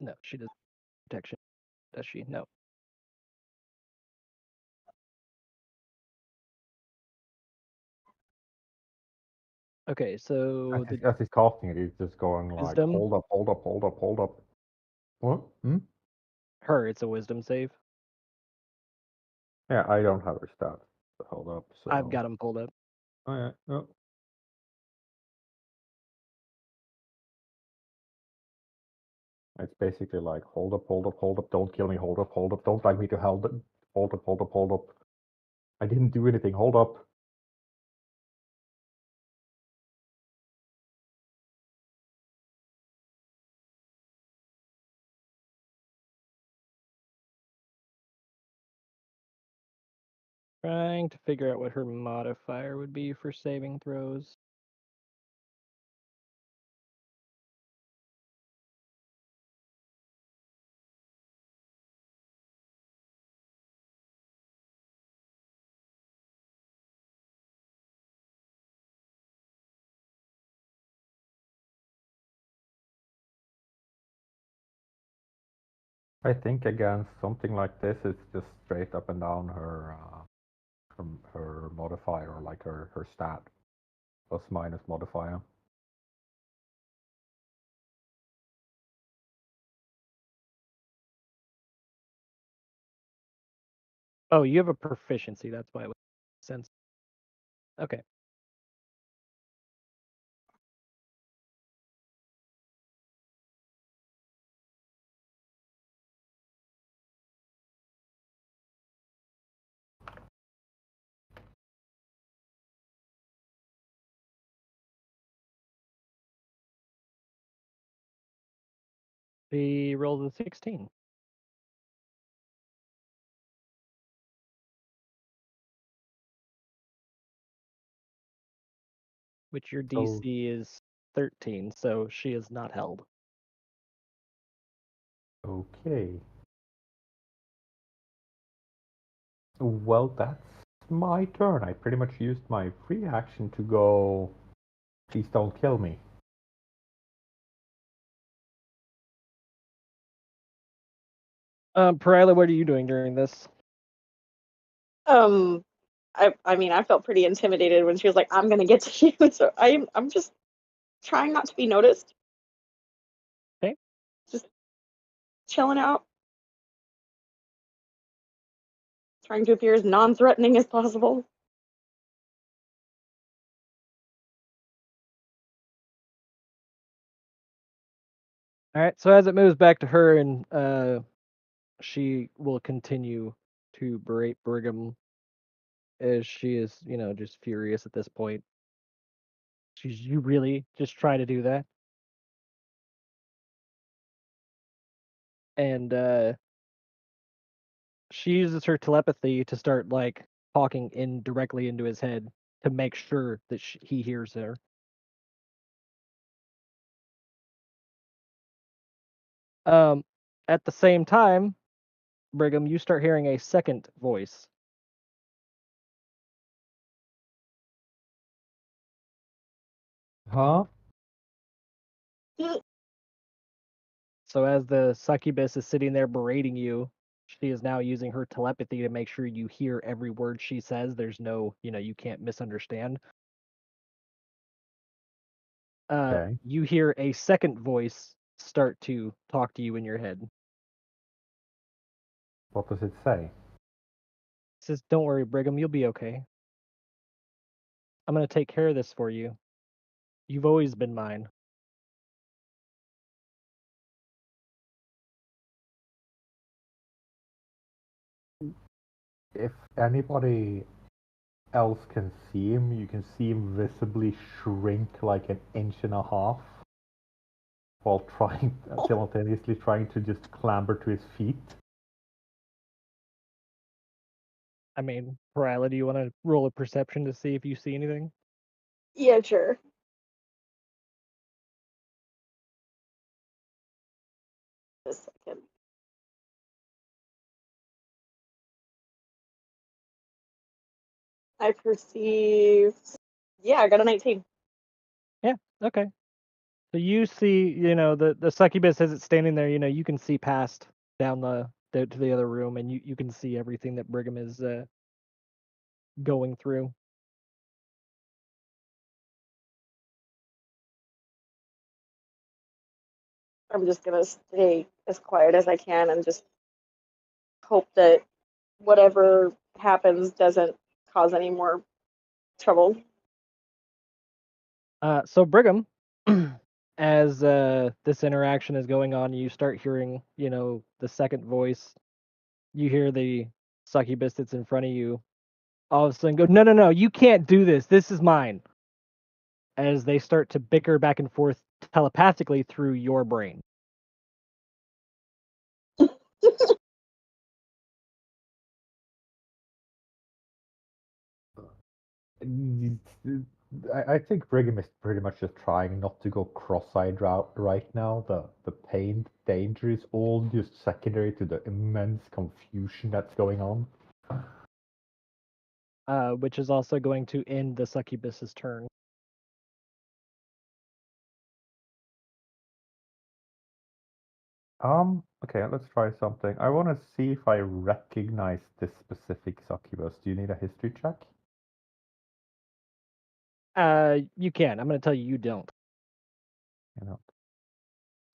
No, she does protection. Does she? No. Okay, so the As he's casting it, he's just going like, wisdom, hold up, hold up, hold up, hold up. What? Hmm? it's a wisdom save. Yeah, I don't have her stats. So hold up. So I've got them pulled up. Oh yeah. Oh. It's basically like hold up, hold up, hold up, don't kill me, hold up, don't drag me to hell, hold up, hold up, hold up. I didn't do anything, hold up. Trying to figure out what her modifier would be for saving throws. I think against something like this, it's just straight up and down her modifier, like her stat, plus minus modifier. Oh, you have a proficiency. That's why it would make sense. Okay. She rolled a 16. Which your So- DC is 13, so she is not held. Okay. Well, that's my turn. I pretty much used my free action to go, please don't kill me. Perila, what are you doing during this? I mean, I felt pretty intimidated when she was like, "I'm gonna get to you," so I'm just trying not to be noticed. Okay. Just chilling out, trying to appear as non-threatening as possible. All right. So as it moves back to her, and she will continue to berate Brigham, as she is, just furious at this point. You really just try to do that? And she uses her telepathy to start like talking directly into his head to make sure that he hears her. At the same time, Brigham, you start hearing a second voice. Huh? So as the succubus is sitting there berating you, she is now using her telepathy to make sure you hear every word she says. There's no, you can't misunderstand. Okay. You hear a second voice start to talk to you in your head. What does it say? It says, "Don't worry, Brigham, you'll be okay. I'm going to take care of this for you. You've always been mine." If anybody else can see him, you can see him visibly shrink like an inch and a half while simultaneously trying to just clamber to his feet. I mean, Perila, do you want to roll a perception to see if you see anything? Yeah, sure. A second. I perceive. Yeah, I got a 19. Yeah, okay. So you see, the succubus as it's standing there, you can see past down to the other room, and you can see everything that Brigham is going through. I'm just gonna stay as quiet as I can and just hope that whatever happens doesn't cause any more trouble. So Brigham, as this interaction is going on, you start hearing, the second voice. You hear the succubus that's in front of you all of a sudden go, no, no, no, you can't do this. This is mine. As they start to bicker back and forth telepathically through your brain. I think Brigham is pretty much just trying not to go cross-eyed right now. The pain, danger is all just secondary to the immense confusion that's going on. Which is also going to end the succubus's turn. Okay, let's try something. I want to see if I recognize this specific succubus. Do you need a history check? You can. I'm going to tell you don't.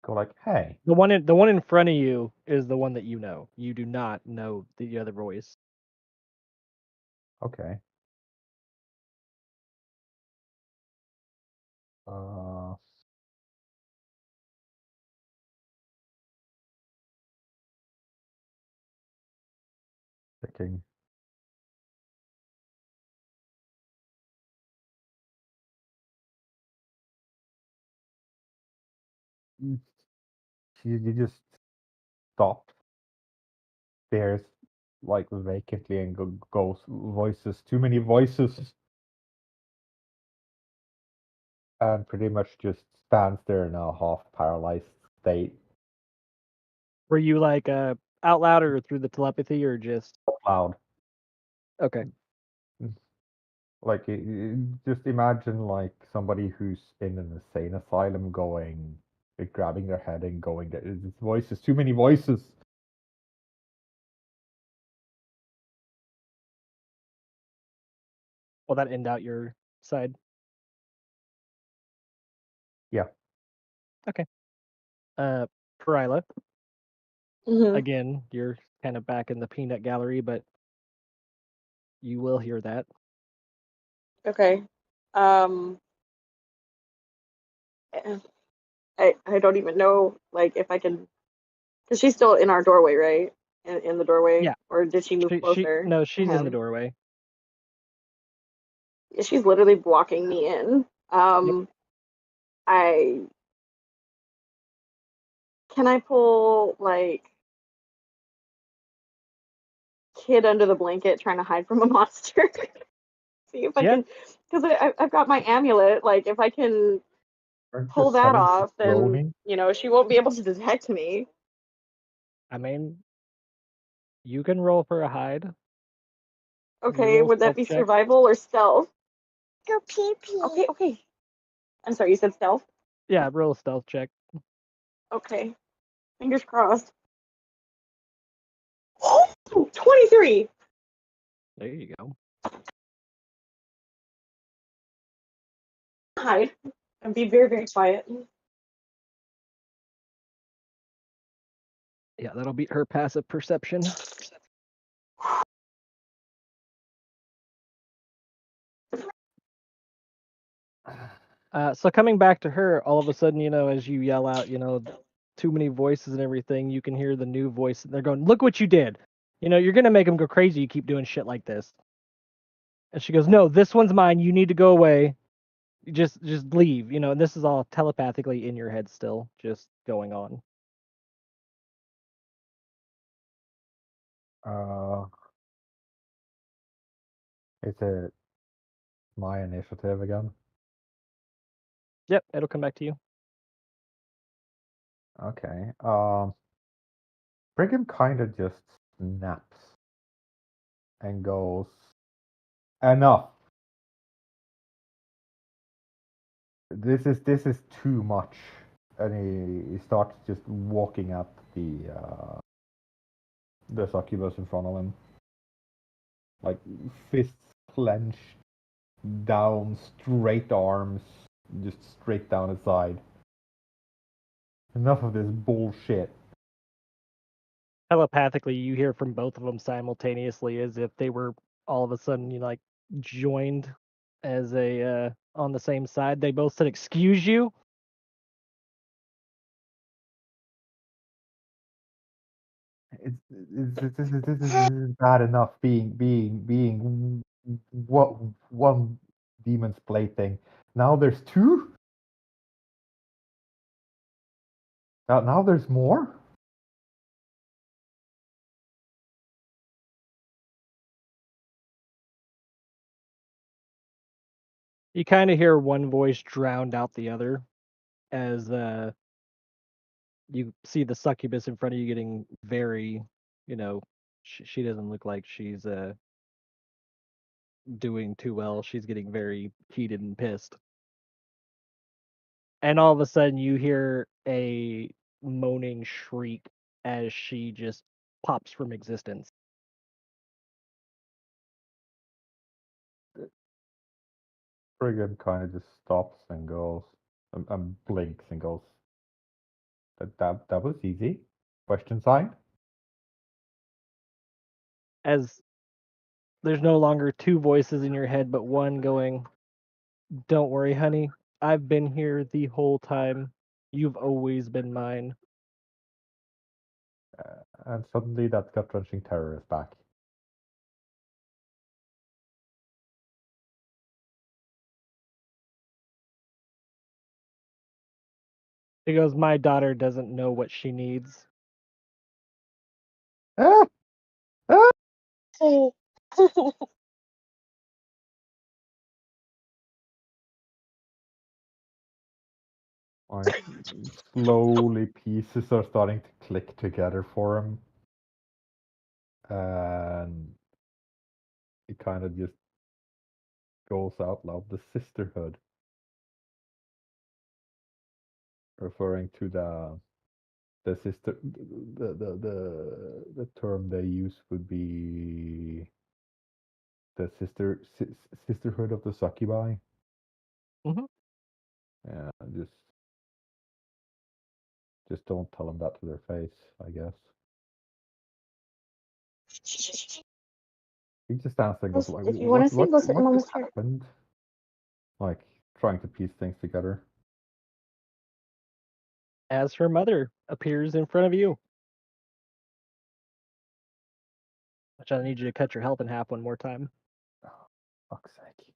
Go like, hey. The one in front of you is the one that you know. You do not know the other voice. Okay. Checking. You just stop, stares like vacantly, and goes voices. Too many voices. And pretty much just stands there in a half paralyzed state. Were you like out loud or through the telepathy or just Loud? Okay. Like, just imagine like somebody who's in an insane asylum going, grabbing their head and going, "It's voices, too many voices." Will that end out your side? Yeah. Okay. Perila. Mhm. Again, you're kind of back in the peanut gallery, but you will hear that. Okay. I don't even know like if I can, because she's still in our doorway, right? In the doorway, Yeah. or did she move closer? No, to she's in the him? doorway. Yeah, she's literally blocking me in. Can I pull like kid under the blanket trying to hide from a monster? See if I Yeah. can, because I've got my amulet. Like if I can pull that off, then she won't be able to detect me. I mean, you can roll for a hide. Okay, would that be check. survival or stealth? Go pee pee. Okay. I'm sorry, you said stealth? Yeah, roll a stealth check. Okay. Fingers crossed. 23! There you go. Hide and be very, very quiet. Yeah, that'll beat her passive perception. So coming back to her, all of a sudden, as you yell out, too many voices and everything, you can hear the new voice. They're going, "Look what you did! You're gonna make them go crazy. You keep doing shit like this." And she goes, "No, this one's mine. You need to go away. Just leave." And this is all telepathically in your head still, just going on. Is it my initiative again? Yep, it'll come back to you. Okay. Brigham kind of just snaps and goes, "Enough. This is too much." And he starts just walking at the succubus in front of him, like fists clenched down, straight arms, just straight down his side. Enough of this bullshit. Telepathically, you hear from both of them simultaneously, as if they were all of a sudden, like joined as a on the same side. They both said, "Excuse you." This is bad enough being what one demon's plaything. Now there's two. Now there's more. You kind of hear one voice drowned out the other, as you see the succubus in front of you getting very, she doesn't look like she's doing too well. She's getting very heated and pissed. And all of a sudden you hear a moaning shriek as she just pops from existence. Brigand kind of just stops and goes, and blinks and goes, that was easy. Question sign. As there's no longer two voices in your head, but one going, "Don't worry, honey. I've been here the whole time. You've always been mine." And suddenly that gut-wrenching terror is back. He goes, "My daughter doesn't know what she needs." Ah! Ah! Oh. Like, slowly pieces are starting to click together for him. And he kind of just goes out loud, the sisterhood. Referring to the sister, the term they use would be the sisterhood of the succubi. Mhm. Yeah, just don't tell them that to their face, I guess. He just stands there and goes, like, If you want to see, go sit in what Mama's just chair. happened? Like, trying to piece things together. As her mother appears in front of you. Which I need you to cut your health in half one more time. Oh, fuck's sake.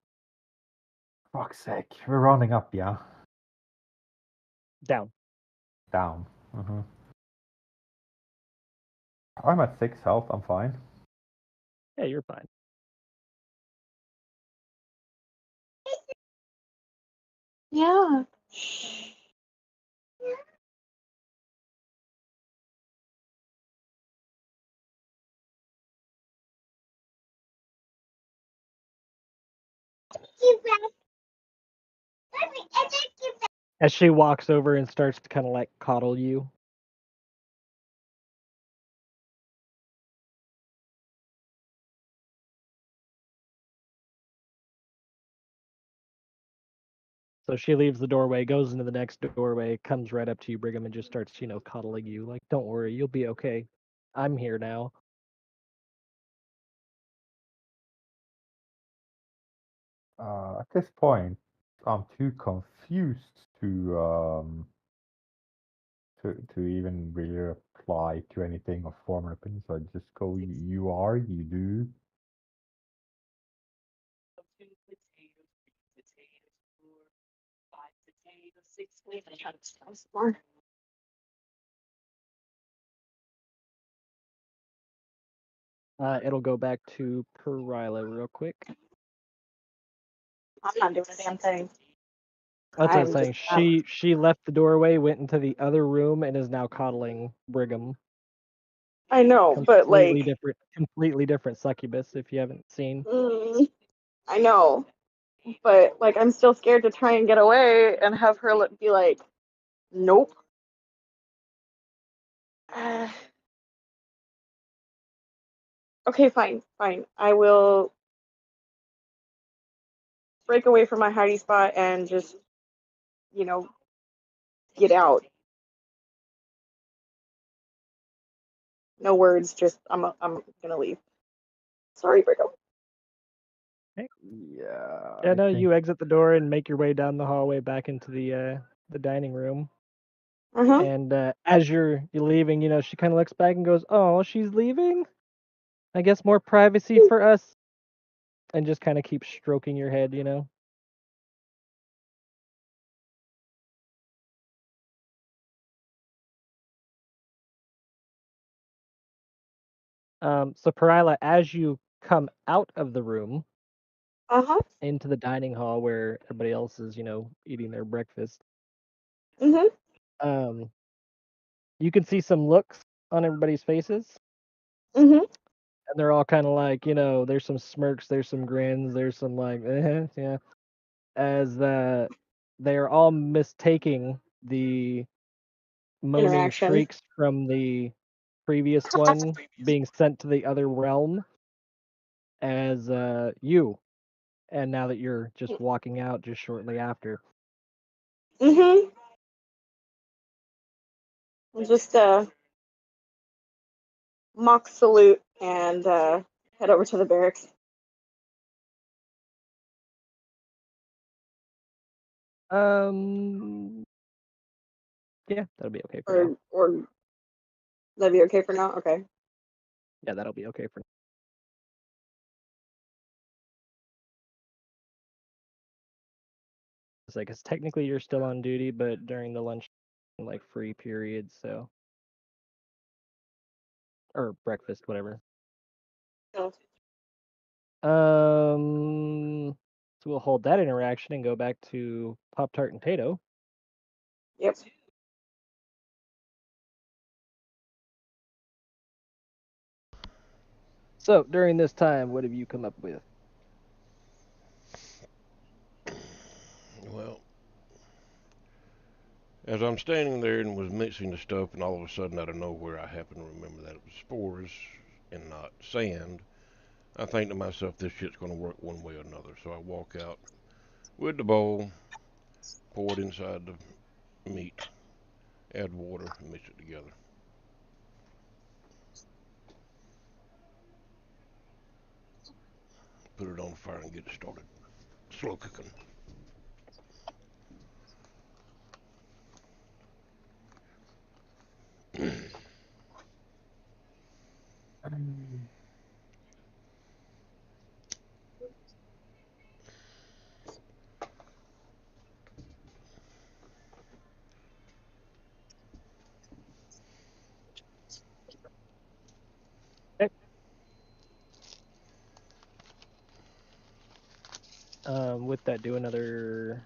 Fuck's sake. We're rounding up, yeah? Down. Down. I'm at 6 health, I'm fine. Yeah, you're fine. Yeah. As she walks over and starts to kind of like coddle you. So she leaves the doorway, goes into the next doorway, comes right up to you, Brigham, and just starts, coddling you. Like, "Don't worry, you'll be okay. I'm here now." At this point, I'm too confused to even really reply to anything or form an opinion. So I just go, you are, you do. It'll go back to Perila real quick. I'm not doing a damn thing. That's what I'm I'm saying. just She left the doorway, went into the other room, and is now coddling Brigham. I know, but like, completely different succubus. If you haven't seen, I know, but like, I'm still scared to try and get away and have her be like, nope. Okay, fine. I will break away from my hiding spot and just, get out. No words, just I'm gonna leave. Sorry, Brico. Yeah. Yeah, I no, think you exit the door and make your way down the hallway back into the dining room. Uh-huh. And as you're leaving, she kind of looks back and goes, "Oh, she's leaving? I guess more privacy for us." And just kind of keeps stroking your head. So Perila, as you come out of the room Uh-huh. into the dining hall where everybody else is, eating their breakfast, Mm-hmm. um, you can see some looks on everybody's faces, Mm-hmm. and they're all kind of like, there's some smirks, there's some grins, there's some like, yeah, as they're all mistaking the moaning Interaction. shrieks from the previous one being sent to the other realm as you. And now that you're just walking out just shortly after. Mm-hmm. Just mock salute and head over to the barracks. Yeah, that'll be okay for now. Or that'd be okay for now? Okay. Yeah, that'll be okay for now. It's like, cause technically you're still on duty, but during the lunch, like free period, so or breakfast, whatever. Oh. So we'll hold that interaction and go back to Pop Tart and Tato. Yep. So during this time, what have you come up with? Well, as I'm standing there and was mixing the stuff, and all of a sudden, out of nowhere, I happen to remember that it was spores and not sand. I think to myself, this shit's going to work one way or another. So I walk out with the bowl, pour it inside the meat, add water, and mix it together. Put it on the fire and get it started. Slow cooking. Okay. With that, do another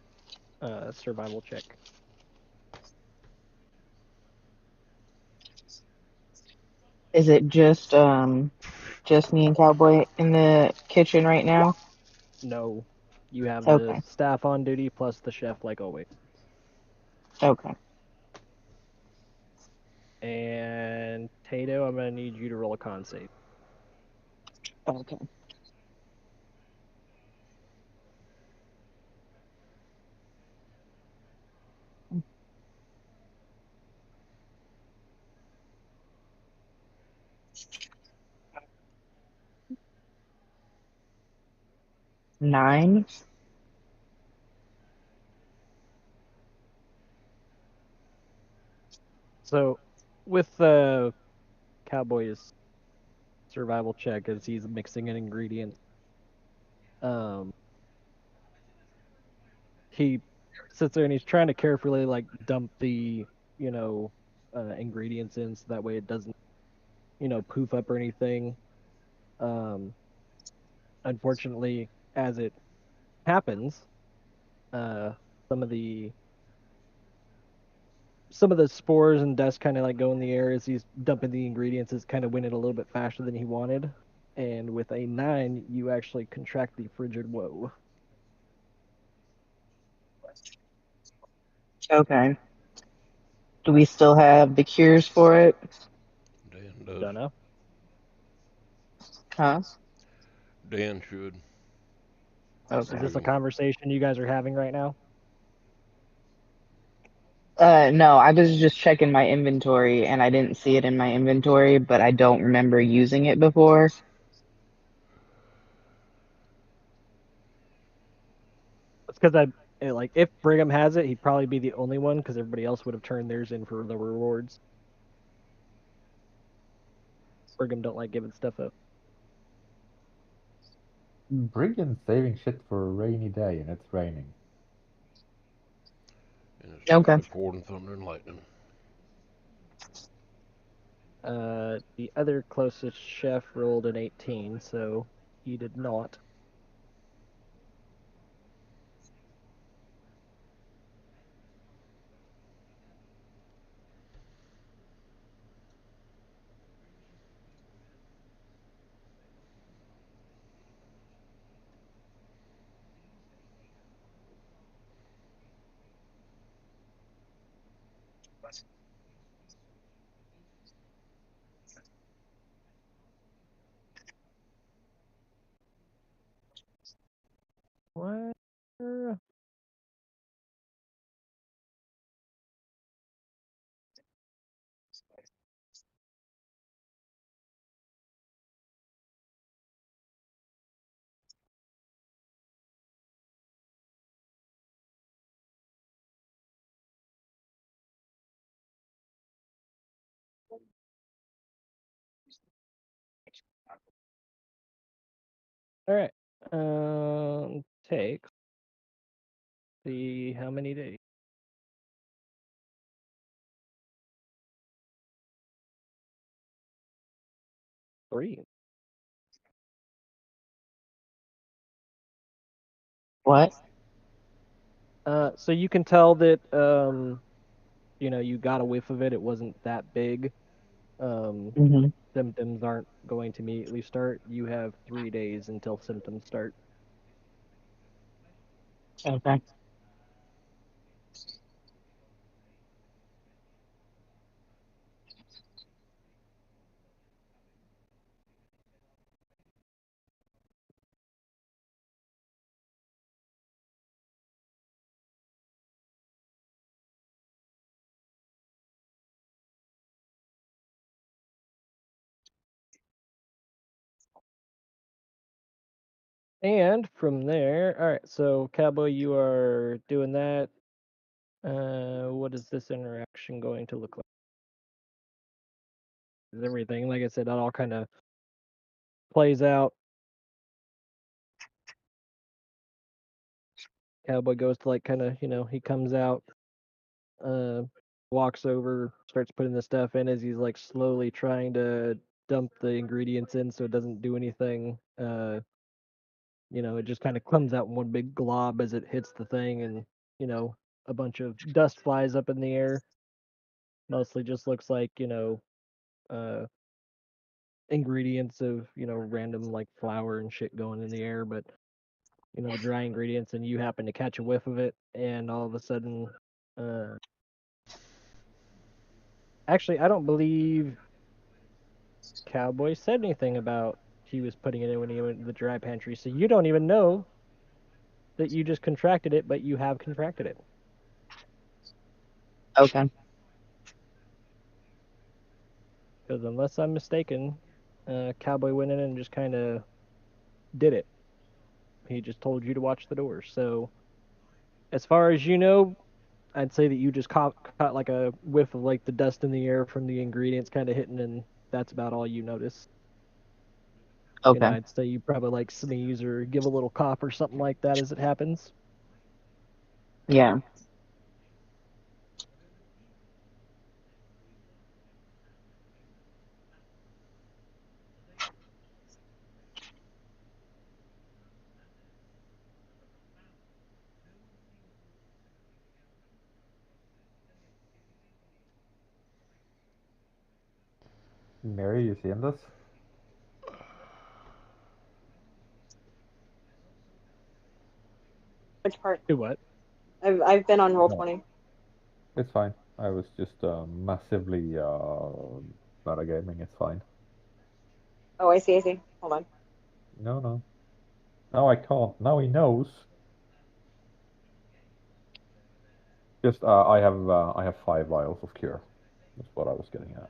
survival check. Is it just me and Cowboy in the kitchen right now? No, you have the Okay. staff on duty plus the chef, like always. Okay. And Tato, I'm gonna need you to roll a con save. Okay. Nine. So, with the Cowboy's survival check as he's mixing an ingredient, he sits there and he's trying to carefully like dump the ingredients in so that way it doesn't poof up or anything. Um, Unfortunately, as it happens, uh, some of the some of the spores and dust kind of like go in the air as he's dumping the ingredients. It's kind of went it a little bit faster than he wanted, and with a 9, you actually contract the frigid woe. Okay. Do we still have the cures for it? Dan does. Don't know. Huh? Dan should. Okay. Is this a conversation you guys are having right now? No, I was just checking my inventory and I didn't see it in my inventory, but I don't remember using it before. It's because like if Brigham has it, he'd probably be the only one because everybody else would have turned theirs in for the rewards. Brigham don't like giving stuff up. Brigand's saving shit for a rainy day, and it's raining. And it's Okay. pouring thunder and lightning. The other closest chef rolled an 18, so he did not. What? All right. Takes the how many days? 3. What? So you can tell that you got a whiff of it. It wasn't that big. Hmm. Symptoms aren't going to immediately start. You have 3 days until symptoms start. Okay. And from there, all right. So Cowboy, you are doing that. What is this interaction going to look like? Is everything, like I said, that all kind of plays out. Cowboy goes to like kind of, he comes out, uh, walks over, starts putting the stuff in as he's like slowly trying to dump the ingredients in so it doesn't do anything. It just kind of comes out in one big glob as it hits the thing, and a bunch of dust flies up in the air. Mostly just looks like uh, ingredients of random like flour and shit going in the air, but the dry ingredients, and you happen to catch a whiff of it, and all of a sudden, uh, actually, I don't believe Cowboy said anything about he was putting it in when he went to the dry pantry, so you don't even know that you just contracted it, but you have contracted it. Okay. Because unless I'm mistaken, Cowboy went in and just kind of did it. He just told you to watch the doors. So, as far as you know, I'd say that you just caught like a whiff of like the dust in the air from the ingredients kind of hitting, and that's about all you notice. Okay. I'd say you probably like sneeze or give a little cough or something like that as it happens. Yeah. Mary, you seeing this? Which part? Do what? I've been on roll No, 20. it's fine. I was just massively metagaming. It's fine. Oh, I see, I see. Hold on. No, no. Now I can't. Now he knows. Just I have 5 vials of cure. That's what I was getting at.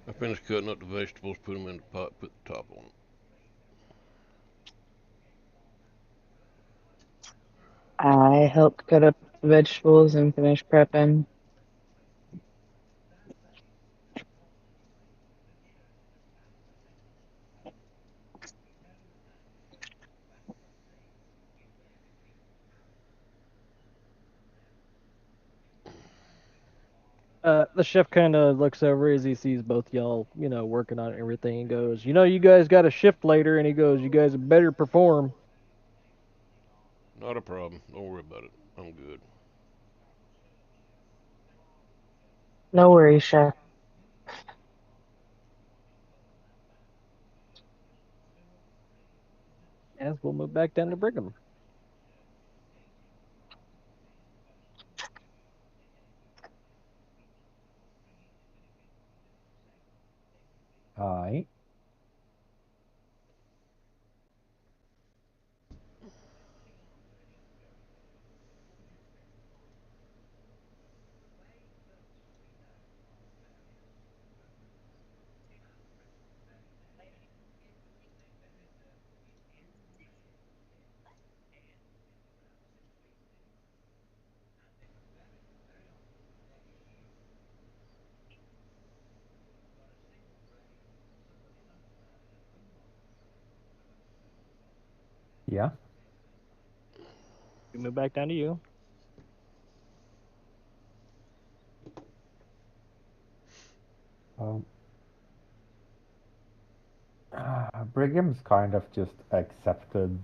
I finished cutting up the vegetables, put them in the pot, put the top on. I helped cut up the vegetables and finish prepping. The chef kind of looks over as he sees both y'all, working on everything, and goes, you guys got a shift later, and he goes, you guys better perform. Not a problem. Don't worry about it. I'm good. No worries, chef. As we'll move back down to Brigham. Aye. Yeah. We move back down to you. Um, Brigham's kind of just accepted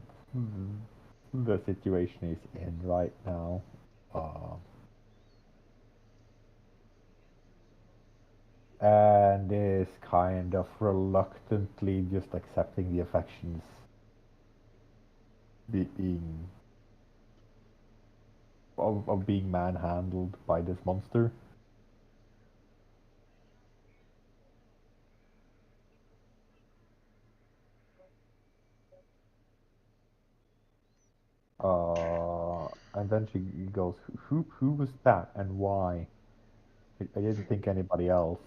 the situation he's in right now. And is kind of reluctantly just accepting the affections being of being manhandled by this monster. And then she goes, who was that and why? I didn't think anybody else.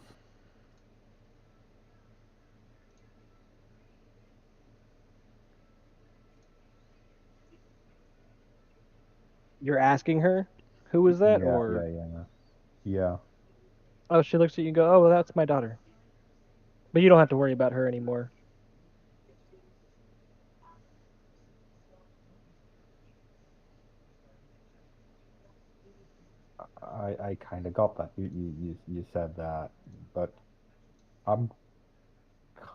You're asking her, who was that, Yeah, or? yeah. Oh, she looks at you and go, oh, well, that's my daughter. But you don't have to worry about her anymore. I kind of got that. You said that, but I'm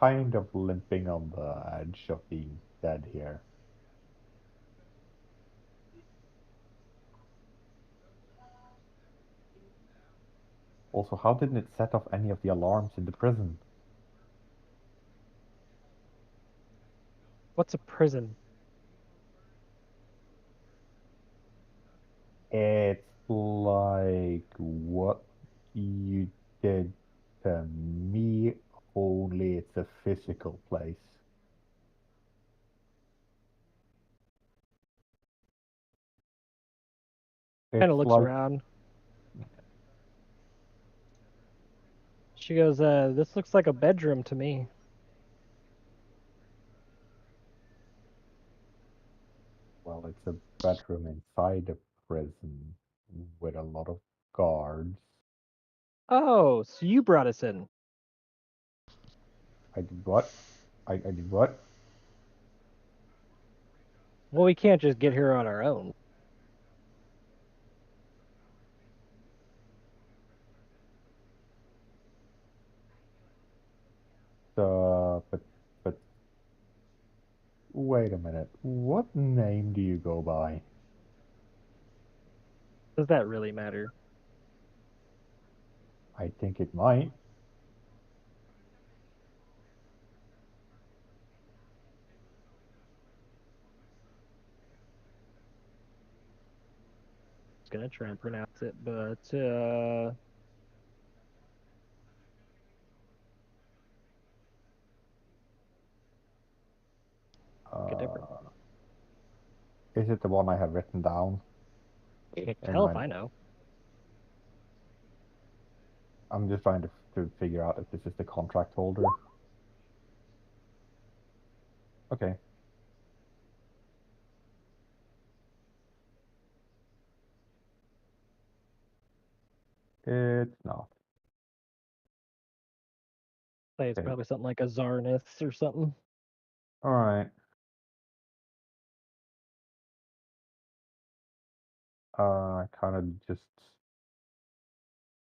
kind of limping on the edge of being dead here. Also, how didn't it set off any of the alarms in the prison? What's a prison? It's like what you did to me, only it's a physical place. Kind of It's looks like, around. She goes, this looks like a bedroom to me. well, it's a bedroom inside a prison with a lot of guards. Oh, so you brought us in. I did what? I did what? Well, we can't just get here on our own. But wait a minute. What name do you go by? Does that really matter? I think it might. I was gonna try and pronounce it, but get different. Is it the one I have written down in Hell if my? I know. I'm just trying to figure out if this is the contract holder. Okay. It's not. Say it's Okay. probably something like a Czarnus or something. All right. Kind of just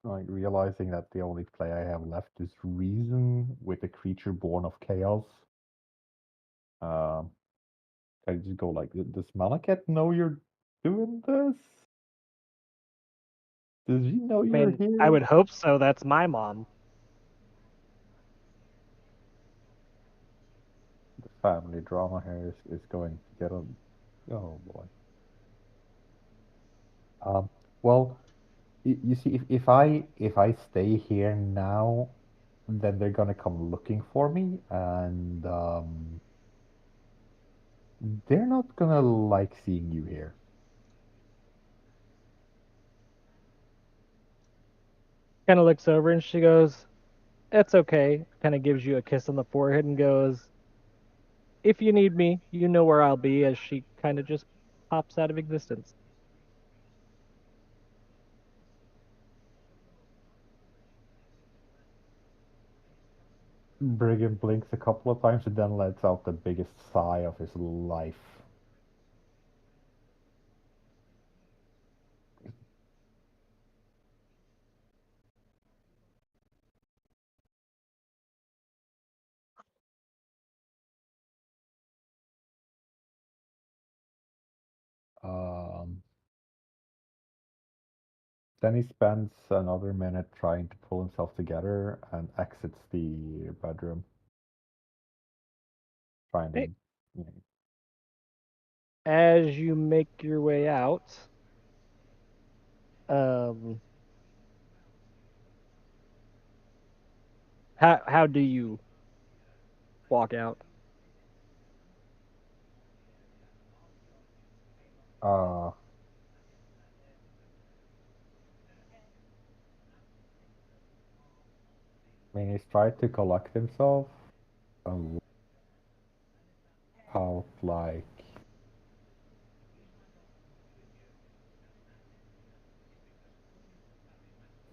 like realizing that the only play I have left is Reason with a creature born of chaos. Um, I just go like, does Malaket know you're doing this? Does he know I you're mean, here? I would hope so. That's my mom. The family drama here is going to get on. Oh boy. Well, you see, if I stay here now, then they're gonna come looking for me, and they're not gonna like seeing you here. Kind of looks over and she goes, "It's okay." Kind of gives you a kiss on the forehead and goes, "If you need me, you know where I'll be." As she kind of just pops out of existence. Brigham blinks a couple of times and then lets out the biggest sigh of his life. Um, then he spends another minute trying to pull himself together and exits the bedroom, trying to, Hey, you know, as you make your way out, um, how do you walk out? uh, I mean, he's tried to collect himself and out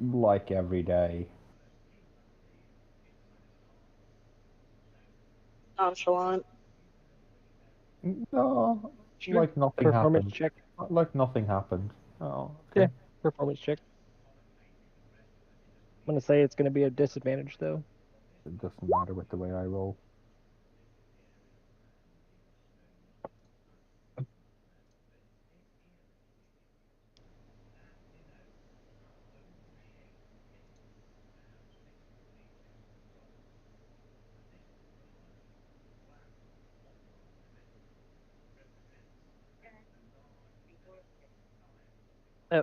like every day. Nonchalant. No, Sure. like nothing Performance happened. check. Like nothing happened. Oh, Yeah, okay. performance check. I'm gonna say it's gonna be a disadvantage though. It doesn't matter with the way I roll.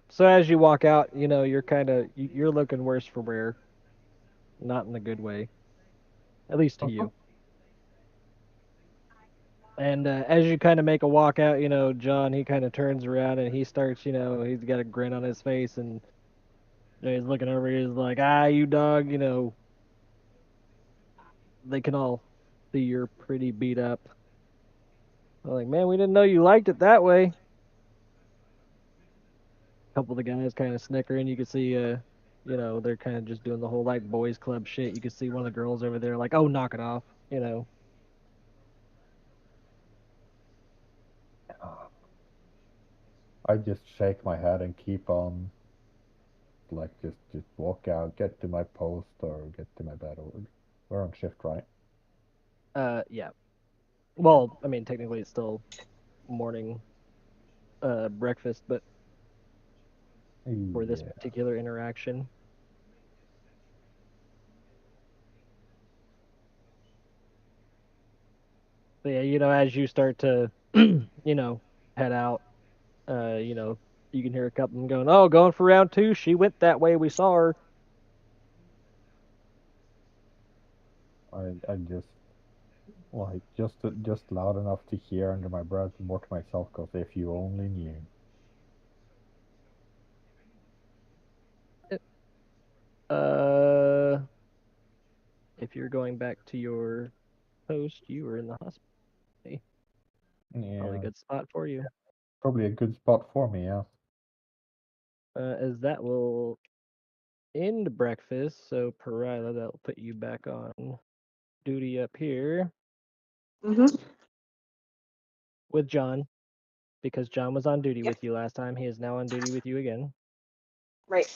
So as you walk out, you know you're kind of you're looking worse for wear, not in a good way, at least to Uh-huh. you. And as you kind of make a walk out, you know John he kind of turns around and he starts, you know, he's got a grin on his face and he's looking over. He's like, "Ah, you dog, you know, they can all see you're pretty beat up." I'm like, "Man, we didn't know you liked it that way." A couple of the guys kind of snickering. You can see, you know, they're kind of just doing the whole like boys club shit. You can see one of the girls over there like, "Oh, knock it off," you know. I just shake my head and keep on, like, just walk out, get to my post or get to my bed. Or we're on shift, right? Yeah. Well, I mean, technically it's still morning, breakfast, but for this Yeah. particular interaction. But yeah, as you start to, head out, you can hear a couple of them going, "Oh, going for round 2. She went that way. We saw her." I just like just loud enough to hear under my breath, more to myself, because if you only knew. Uh, if you're going back to your post, you were in the hospital. Probably a Yeah, good spot for you. probably a good spot for me. Yeah. As that will end breakfast. So, Perila, that'll put you back on duty up here Mm-hmm. with John, because John was on duty with you last time. He is now on duty with you again. Right.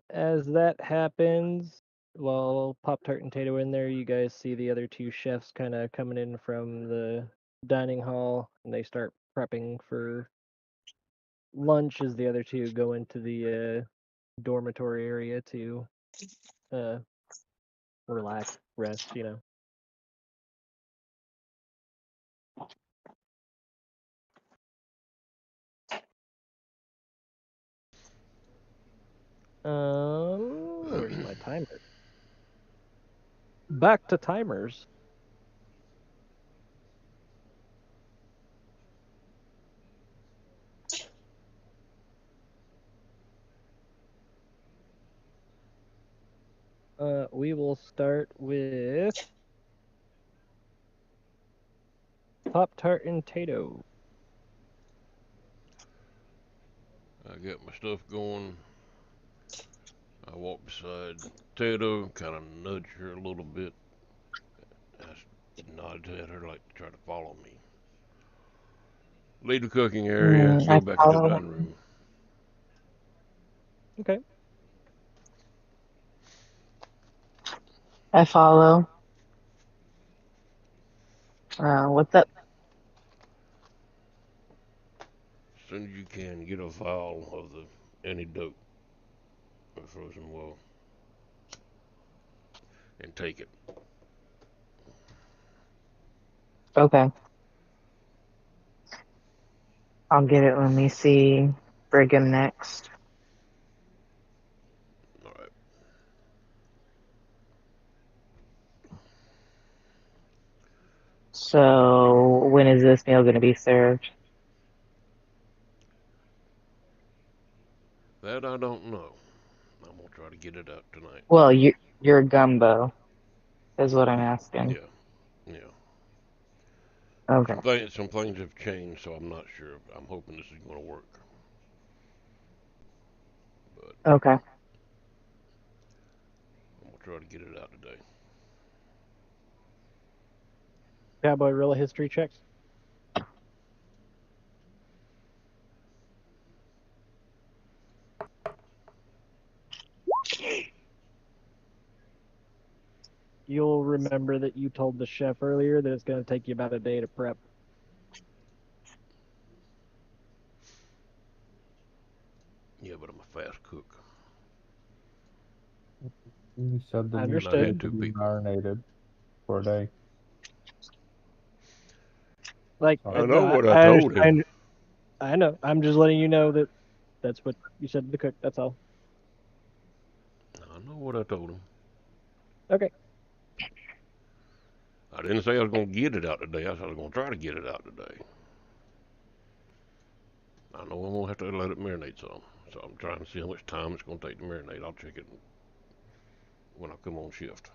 As that happens, while Pop Tart and Tato in there, you guys see the other two chefs kind of coming in from the dining hall, and they start prepping for lunch as the other two go into the dormitory area to uh, relax, rest. Where's my timer? Back to timers. We will start with Pop Tart and Tato. I got my stuff going. I walk beside Tato, kind of nudge her a little bit. I nod at her like to try to follow me. Leave the cooking area, I go back to the follow. dining room. Okay. I follow. What's up? As soon as you can, get a vial of the antidote for frozen wool and take it. Okay. I'll get it when we see Brigham next. All right. So when is this meal going to be served? That I don't know. I'm gonna try to get it out tonight. Well, your gumbo is what I'm asking. Yeah, yeah. Okay. Some things have changed, so I'm not sure. I'm hoping this is gonna work. But Okay. I'm gonna try to get it out today. Cowboy roll a history check. You'll remember that you told the chef earlier that it's going to take you about a day to prep. Yeah, but I'm a fast cook. You said the meat I had Understood. needed to two be people. marinated for a day. Like, Sorry. I no, know what I I told him. understand. I know. I'm just letting you know that that's what you said to the cook. That's all. I know what I told him. Okay. I didn't say I was gonna get it out today. I said I was gonna try to get it out today. I know I'm gonna have to let it marinate some. So I'm trying to see how much time it's gonna take to marinate. I'll check it when I come on shift.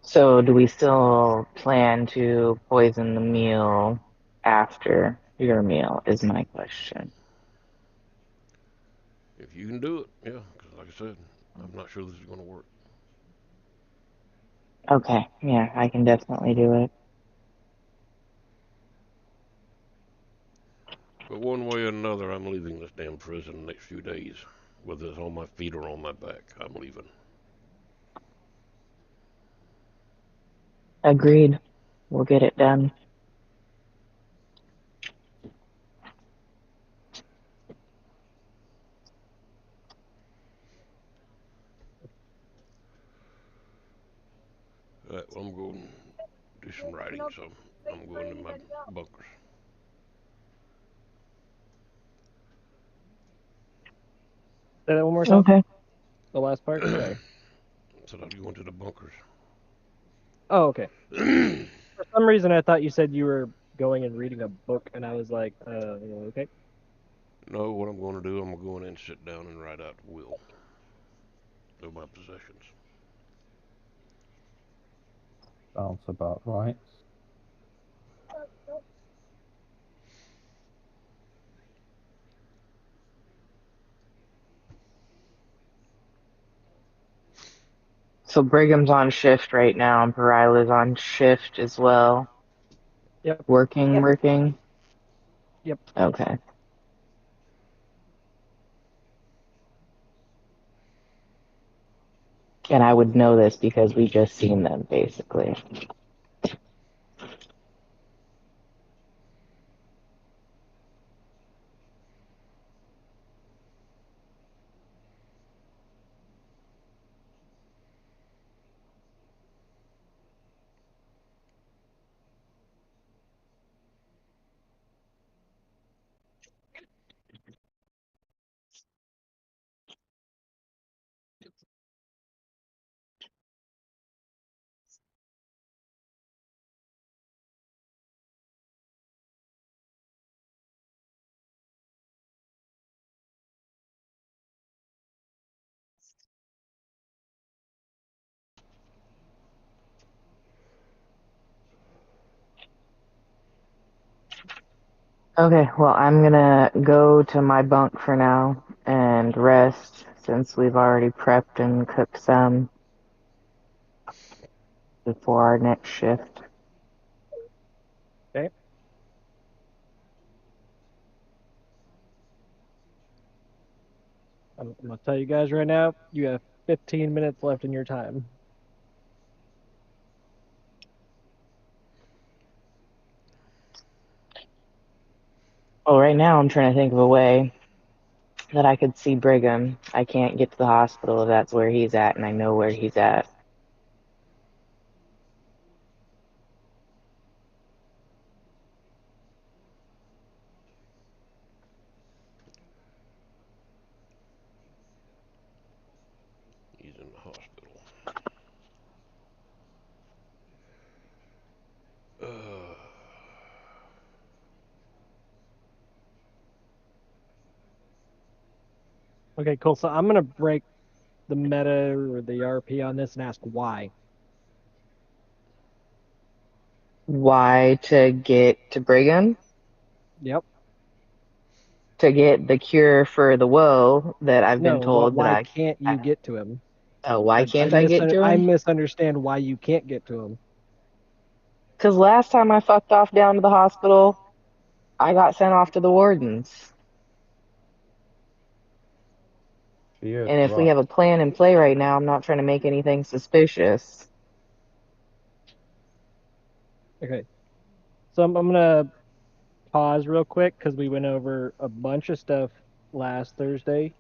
So do we still plan to poison the meal after your meal is my question. If you can do it, yeah. Because like I said, I'm not sure this is gonna work. Okay, yeah, I can definitely do it. But one way or another, I'm leaving this damn prison the next few days. Whether it's on my feet or on my back, I'm leaving. Agreed. We'll get it done. Alright, well, I'm going to do some writing, so I'm going to my bunkers. Say that one more time. Okay. The last part. Sorry. So I'm going to the bunkers. Oh, okay. For some reason, I thought you said you were going and reading a book, and I was like, okay. No, what I'm going to do, I'm going to go in and sit down and write out the will of my possessions. Sounds about right. So Brigham's on shift right now, and Perila's on shift as well. Yep. Working. Yep. Okay. And I would know this because we just seen them, basically. Okay, well, I'm gonna go to my bunk for now and rest since we've already prepped and cooked some before our next shift. Okay. I'm gonna tell you guys right now, you have 15 minutes left in your time. Well, right now I'm trying to think of a way that I could see Brigham. I can't get to the hospital if that's where he's at, and I know where he's at. He's in the hospital. Okay, cool. So I'm gonna break the meta or the RP on this and ask why. Why to get to Brigham? Yep. To get the cure for the woe that I've been No, told that why can't you get to him? Oh, why can't I get to I him? misunderstand why you can't get to him. Because last time I fucked off down to the hospital, I got sent off to the wardens. Cheers, And if we rock. have a plan in play right now, I'm not trying to make anything suspicious. Okay. So I'm gonna pause real quick because we went over a bunch of stuff last Thursday,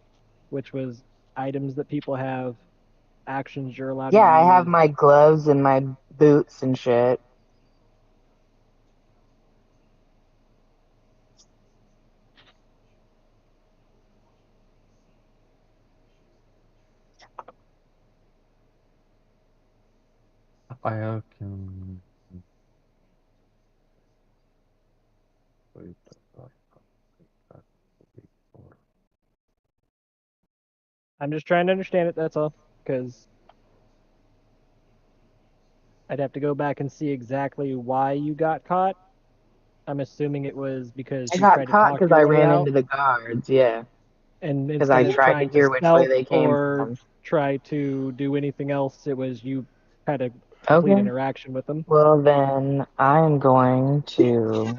which was items that people have, actions you're allowed Yeah, to I have use. my gloves and my boots and shit. I can. Wait, I'm just trying to understand it, that's all. Because I'd have to go back and see exactly why you got caught. I'm assuming it was because I you got tried to caught talk because your I way ran out, into the guards, yeah. and Because instead I of tried to trying to hear which way stealth they came or from. try to do anything else, it was you had a complete Okay. interaction with them. Well, then I am going to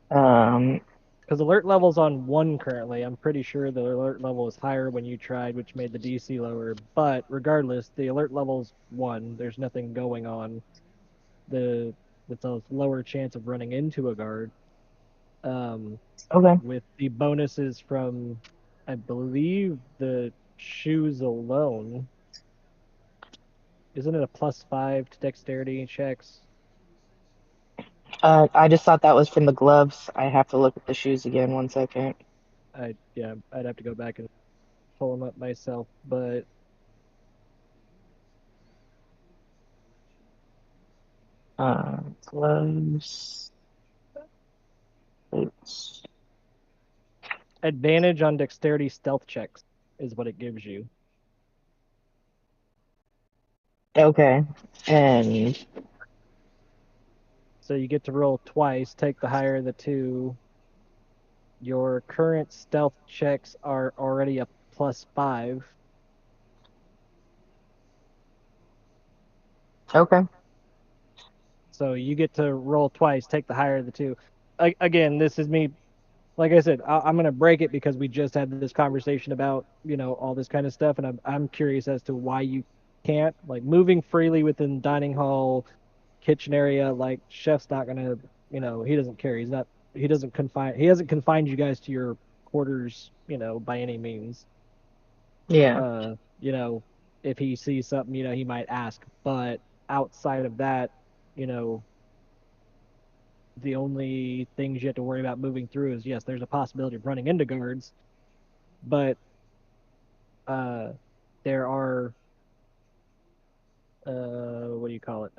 Because alert level's on 1 currently. I'm pretty sure the alert level was higher when you tried, which made the DC lower. But regardless, the alert level's 1. There's nothing going on. It's a lower chance of running into a guard. Okay. With the bonuses from, I believe, the shoes alone. Isn't it a +5 to dexterity checks? I just thought that was from the gloves. I have to look at the shoes again. 1 second. I'd have to go back and pull them up myself, but Gloves. Boots. advantage on dexterity stealth checks is what it gives you. Okay. And So you get to roll twice, take the higher of the two. Your current stealth checks are already a +5. okay. So you get to roll twice, take the higher of the two. Again, this is me. Like I said, I'm gonna break it because we just had this conversation about all this kind of stuff, and I'm curious as to why you can't like moving freely within dining hall, kitchen area. Like chef's not gonna, he doesn't care. He hasn't confined you guys to your quarters, by any means. Yeah. If he sees something, he might ask. But outside of that, you know, the only things you have to worry about moving through is, yes, there's a possibility of running into guards, but there are what do you call it?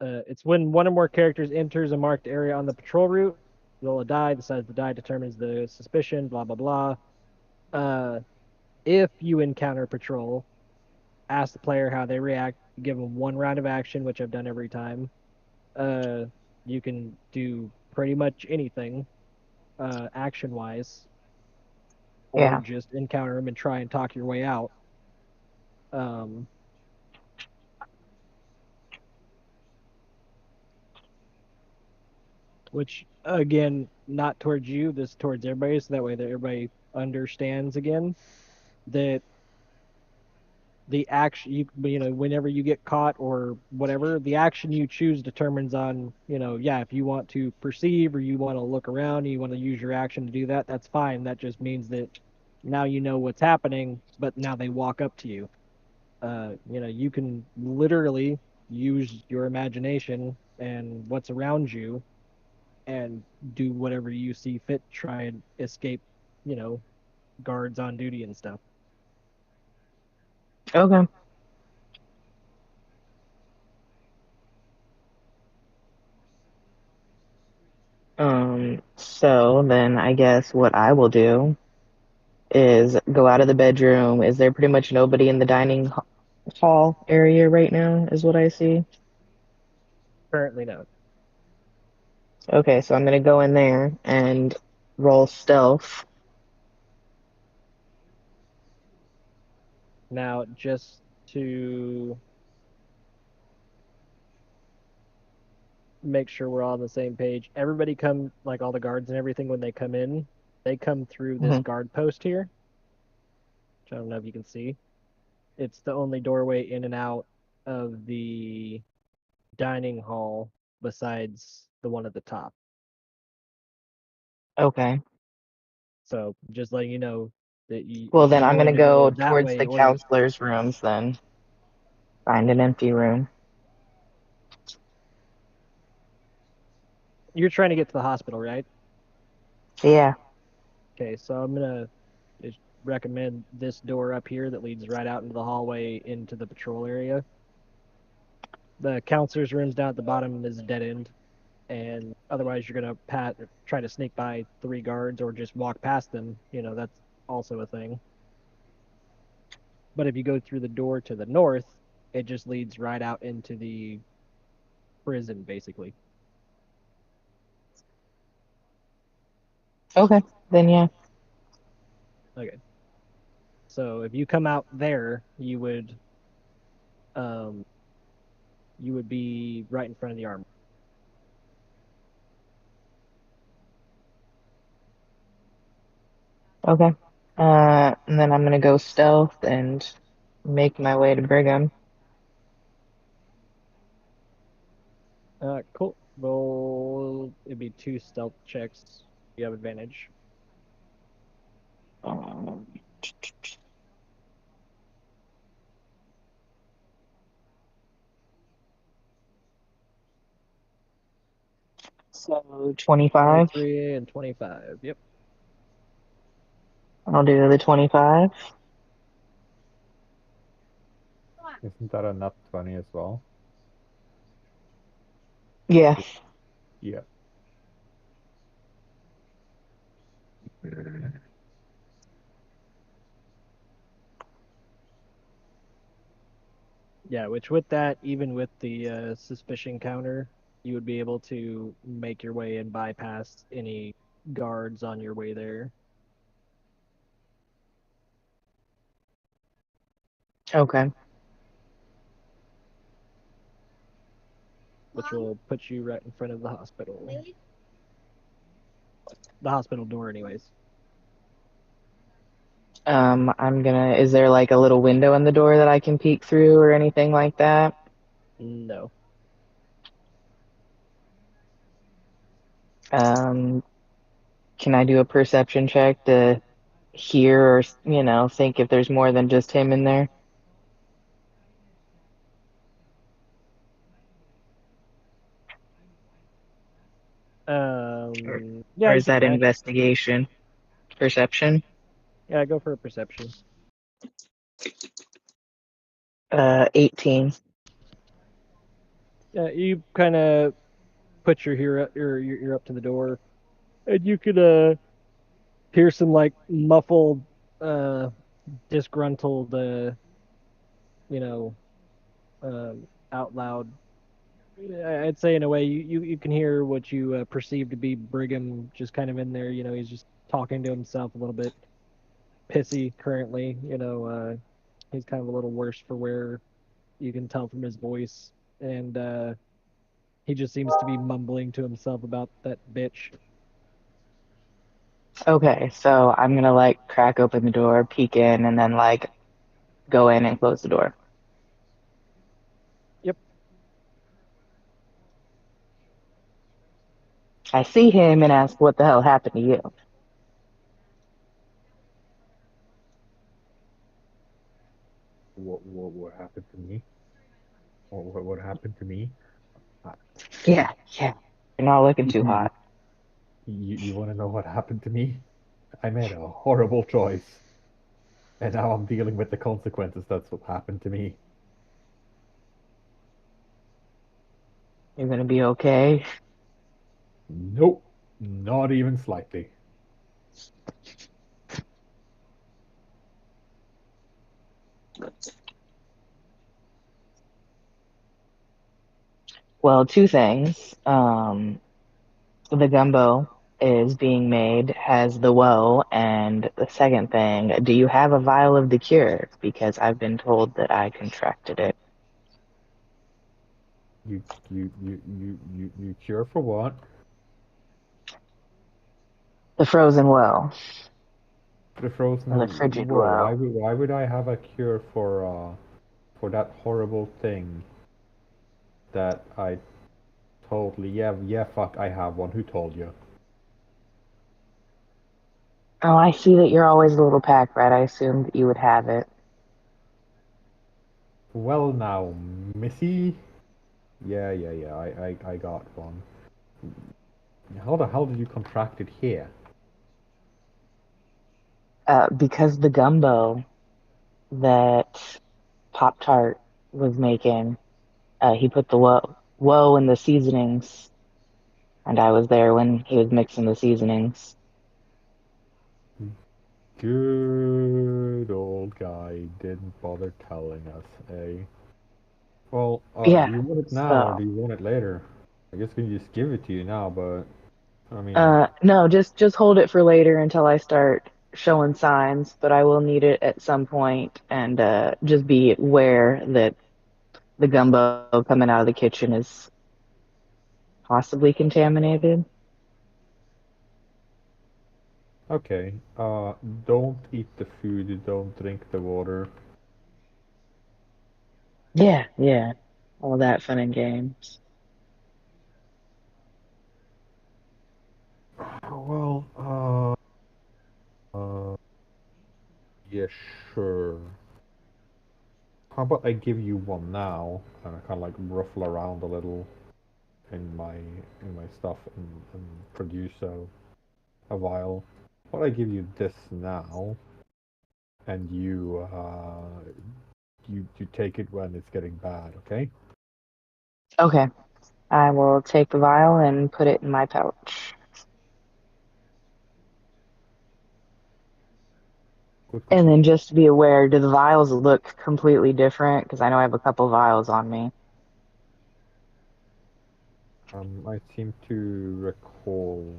It's when one or more characters enters a marked area on the patrol route. Roll a die. The size of the die determines the suspicion. Blah blah blah. If you encounter patrol, ask the player how they react. Give them 1 round of action, which I've done every time. You can do pretty much anything, action wise, or Yeah. just encounter them and try and talk your way out. Which again, not towards you, this towards everybody, so that way that everybody understands again that the action whenever you get caught or whatever, the action you choose determines on, if you want to perceive or you want to look around, you want to use your action to do that, that's fine. That just means that now you know what's happening, but now they walk up to you. You can literally use your imagination and what's around you and do whatever you see fit, try and escape, guards on duty and stuff. Okay. So then I guess what I will do is go out of the bedroom. Is there pretty much nobody in the dining hall area right now, is what I see? Currently, no. Okay, so I'm gonna go in there and roll stealth. Now, just to make sure we're all on the same page, everybody like all the guards and everything, when they come in, they come through this Mhm. guard post here, which I don't know if you can see. It's the only doorway in and out of the dining hall besides the one at the top. Okay. So just letting you know that Well, if then you're I'm gonna going to go go that towards way the or you counselor's rooms then. Find an empty room. you're trying to get to the hospital, right? Yeah. Okay, so I'm gonna just recommend this door up here that leads right out into the hallway into the patrol area. The counselor's room's down at the bottom is a dead end, and otherwise you're gonna try to sneak by 3 guards or just walk past them. That's also a thing. But if you go through the door to the north, it just leads right out into the prison, basically. Okay. Then yeah. Okay. So if you come out there, you would you would be right in front of the armor. Okay. And then I'm gonna go stealth and make my way to Brigham. Cool. Roll. It'd be 2 stealth checks. You have advantage. Um, so 25. 23 and 25. Yep. I'll do the 25. Isn't that a nut 20 as well? Yeah. Yeah. Yeah, which with that, even with the suspicion counter, you would be able to make your way and bypass any guards on your way there, Okay. which will put you right in front of the hospital. The hospital door, anyways. Is there like a little window in the door that I can peek through or anything like that? No. Can I do a perception check to hear or, think if there's more than just him in there? Yeah, Or you is can that try. investigation? Perception? Yeah, go for a perception. 18. Yeah, you kind of put your ear up to the door, and you could hear some like muffled, disgruntled, you know, out loud. I'd say in a way you can hear what you perceive to be Brigham just kind of in there. He's just talking to himself a little bit pissy currently. He's kind of a little worse for wear. You can tell from his voice, and he just seems to be mumbling to himself about that bitch. Okay, so I'm gonna like crack open the door, peek in, and then like go in and close the door. Yep. I see him and ask, what the hell happened to you? What happened to me? What happened to me? Yeah, yeah. You're not looking too You, hot. you want to know what happened to me? I made a horrible choice, and now I'm dealing with the consequences. That's what happened to me. You're gonna be okay. Nope, not even slightly. Well, two things. The gumbo is being made, has the woe, and the second thing, do you have a vial of the cure? Because I've been told that I contracted it. You cure for what? The frozen woe, The frozen. or the frigid Whoa, woe. why would I have a cure for that horrible thing that I totally yeah fuck I have one. Who told you? Oh, I see that you're always a little pack rat. I assumed that you would have it. Well now, Missy. Yeah, I got one. How the hell did you contract it here? Because the gumbo that Pop Tart was making, he put the woe in the seasonings, and I was there when he was mixing the seasonings. Good old guy didn't bother telling us, eh? Well, Yeah, do you want it now or so do you want it later? I guess we can just give it to you now, but I mean, no, just hold it for later until I start showing signs, but I will need it at some point, and just be aware that the gumbo coming out of the kitchen is possibly contaminated. Okay. Don't eat the food. Don't drink the water. Yeah. All that fun and games. Well, yeah, sure. How about I give you one now, and I kind of like ruffle around a little in my stuff and produce a vial. How about I give you this now, and you take it when it's getting bad, okay? Okay. I will take the vial and put it in my pouch. Good And question. then just to be aware, do the vials look completely different? Because I know I have a couple vials on me. I seem to recall.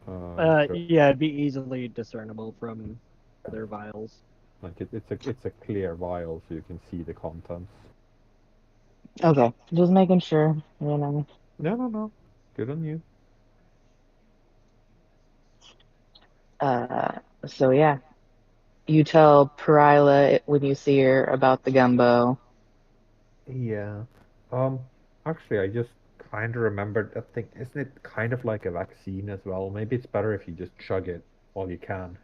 Yeah, it'd be easily discernible from their vials. Like it's a clear vial, so you can see the contents. Okay. Just making sure, you know. No. Good on you. Uh, so yeah. You tell Perila when you see her about the gumbo. Yeah. Um, Actually, I just kind of remembered that thing. Isn't it kind of like a vaccine as well? Maybe it's better if you just chug it while you can.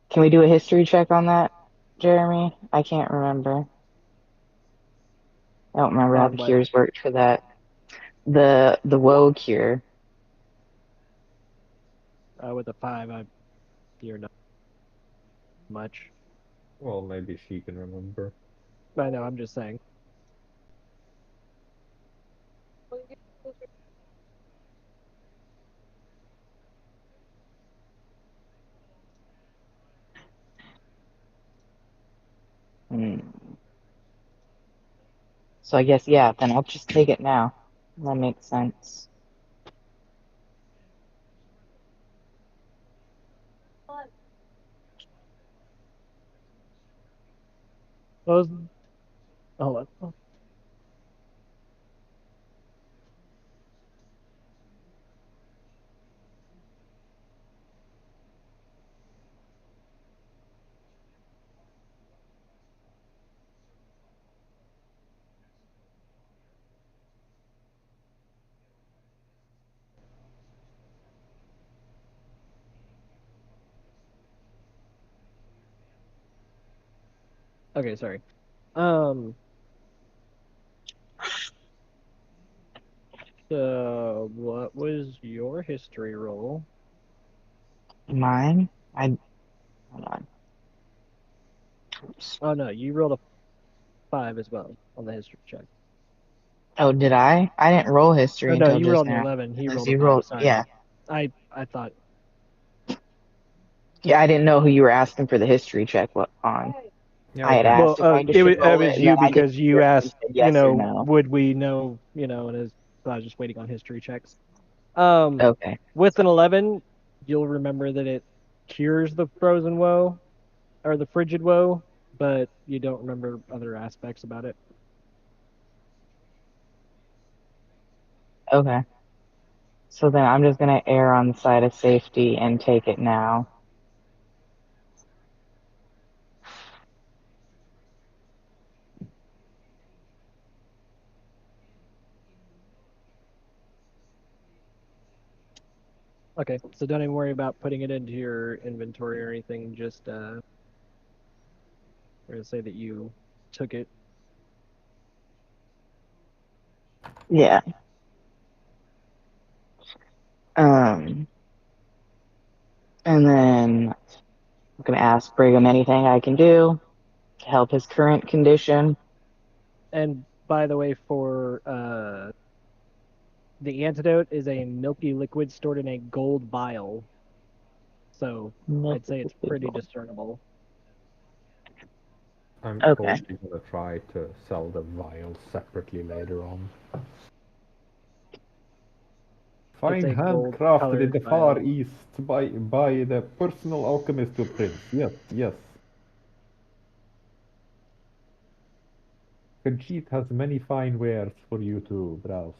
Can we do a history check on that, Jeremy? I can't remember. I don't remember how the On what? cures worked for that. The woe cure. With a 5, I hear not much. Well, maybe she can remember. I know, I'm just saying. Hmm. So I guess yeah, then I'll just take it now. That makes sense. Those. Hold on. Okay, sorry. So what was your history roll? Mine? Hold on. Oops. Oh no, you rolled a 5 as well on the history check. Oh, did I? I didn't roll history Oh no, until you just rolled an now. 11. He Unless rolled a you 5. rolled, Sorry. yeah. I thought. Yeah, I didn't know who you were asking for the history check on. Yeah, I had okay. Well, asked if I just it should was roll it, and then you I didn't because you hear if you asked, said yes or no. would we know, and so I was just waiting on history checks. Okay. With an 11, you'll remember that it cures the frozen woe or the frigid woe, but you don't remember other aspects about it. Okay. So then I'm just gonna err on the side of safety and take it now. Okay, so don't even worry about putting it into your inventory or anything. Just we're gonna say that you took it. Yeah. Um, and then I'm gonna ask Brigham anything I can do to help his current condition. And by the way, for the antidote is a milky liquid stored in a gold vial. So I'd say it's pretty discernible. I'm Okay. totally gonna try to sell the vials separately later on. Fine a handcrafted in gold-colored the Far vial. East by the personal alchemist of Prince. Yes. Conchit has many fine wares for you to browse.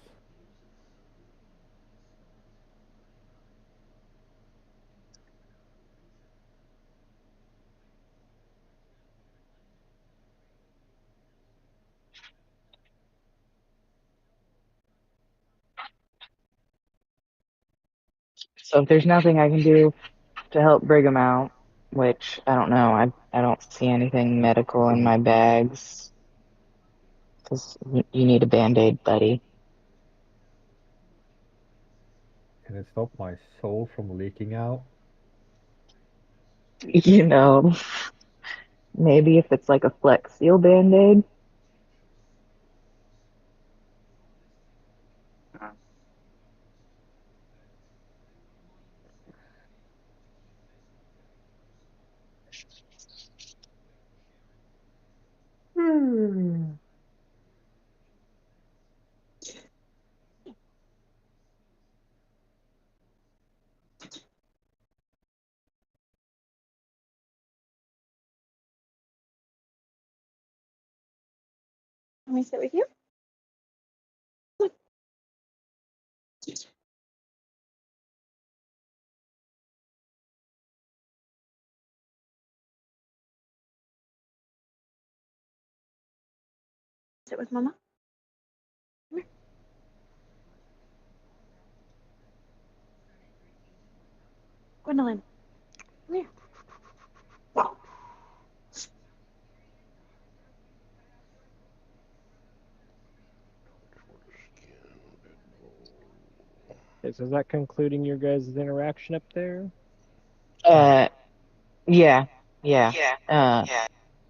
So if there's nothing I can do to help Brigham out, which I don't know, I don't see anything medical in my bags. Because you need a band-aid, buddy. Can it stop my soul from leaking out? You know, maybe if it's like a Flex Seal band-aid. Let me sit with you. Sit with Mama. Come here. Gwendolyn, come here. Okay, so is that concluding your guys' interaction up there? Yeah.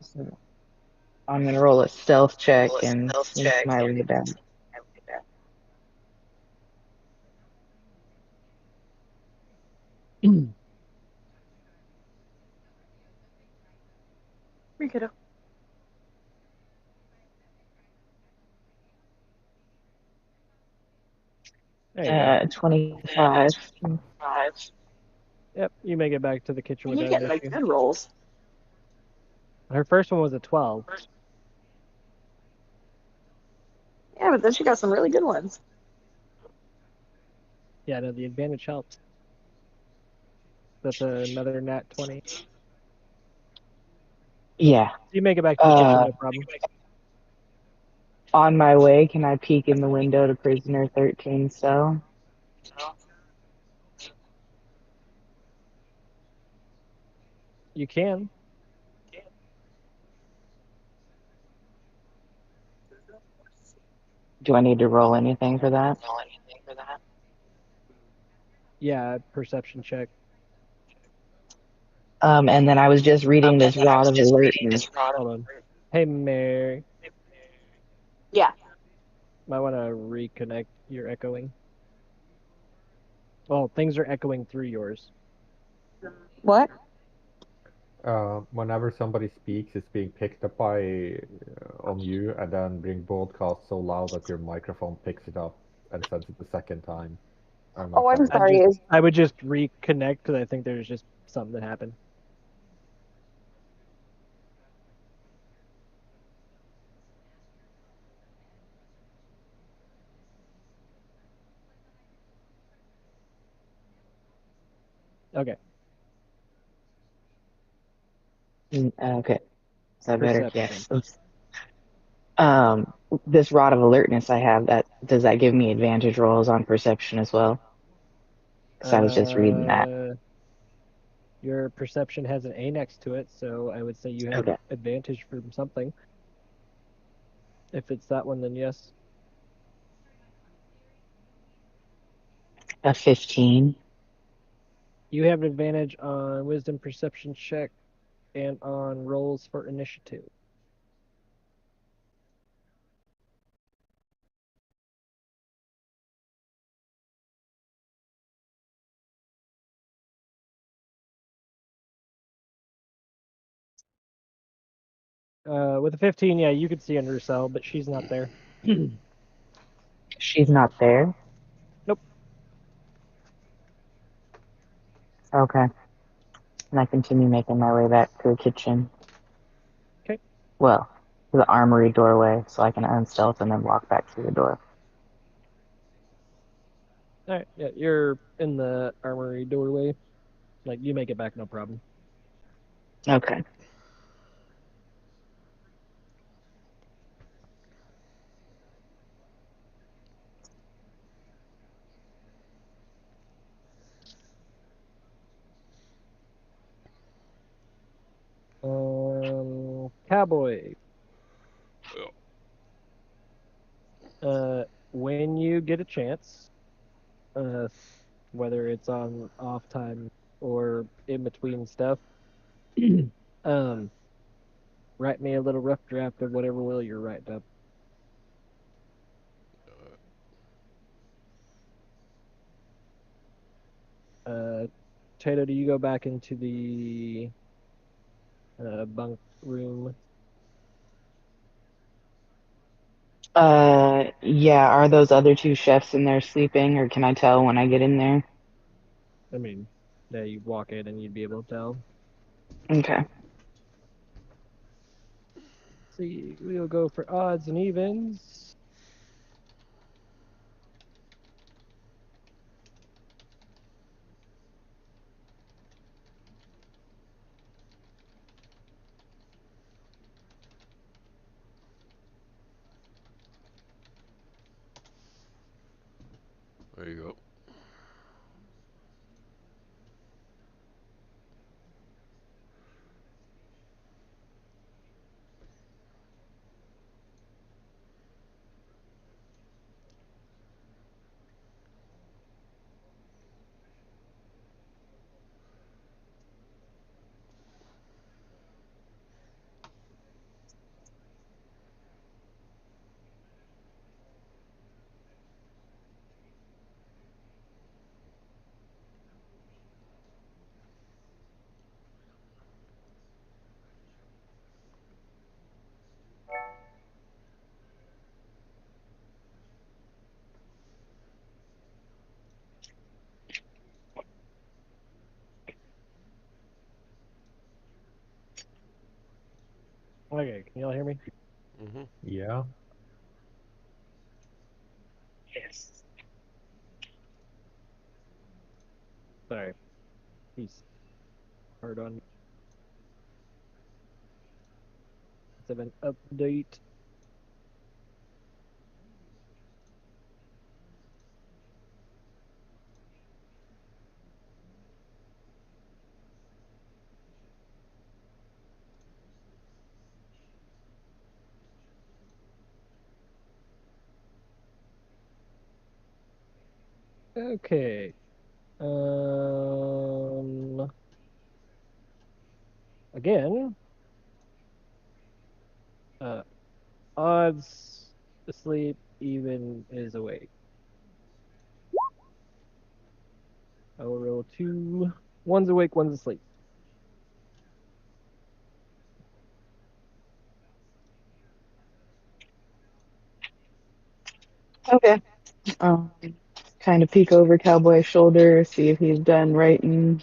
So I'm gonna roll a stealth check and sneak my way back. Here, kiddo. There you go. 25. Yep, you make it back to the kitchen And you're without getting an the issue. good rolls. Her first one was a 12. Yeah, but then she got some really good ones. Yeah, no, the advantage helps. That's another nat 20. Yeah. You make it back to the kitchen, no problem. On my way, can I peek in the window to prisoner 13 cell? You can. Do I need to roll anything for that? Yeah, perception check. And then I was just reading this Rod of Alertness. Hold on. Hey, Mary. Yeah. Might want to reconnect your echoing. Oh, things are echoing through yours. What? Whenever somebody speaks, it's being picked up by on you, and then being broadcast so loud that your microphone picks it up and sends it the second time. I don't know Oh, if I'm that sorry. Is I would just reconnect because I think there's just something that happened. Okay. Okay. So better, Perception. yes. This Rod of Alertness I have, that does that give me advantage rolls on perception as well? Because I was just reading that. Your perception has an A next to it, so I would say you have Okay. advantage from something. If it's that one, then yes. A 15. You have an advantage on wisdom perception check and on rolls for initiative. With a 15, yeah, you could see under cell, but she's not there. She's not there? Nope. Okay. And I continue making my way back to the kitchen. Okay. Well, to the armory doorway so I can unstealth and then walk back through the door. All right, yeah, you're in the armory doorway. Like, you make it back, no problem. Okay. Cowboy. Well, When you get a chance, whether it's on off time or in between stuff, um, write me a little rough draft of whatever will you're writing up. Tato, do you go back into the bunk room? Yeah, are those other two chefs in there sleeping, or can I tell when I get in there? I mean, yeah, you walk in and you'd be able to tell. Okay. See, we'll go for odds and evens. there you go. Okay, can y'all hear me? Mm-hmm. Yeah. Yes. Sorry, he's hard on. It's an update. Okay. Again, uh, odds asleep, even is awake. I will roll two. One's awake, one's asleep. Okay. Um, kind of peek over Cowboy's shoulder, see if he's done writing.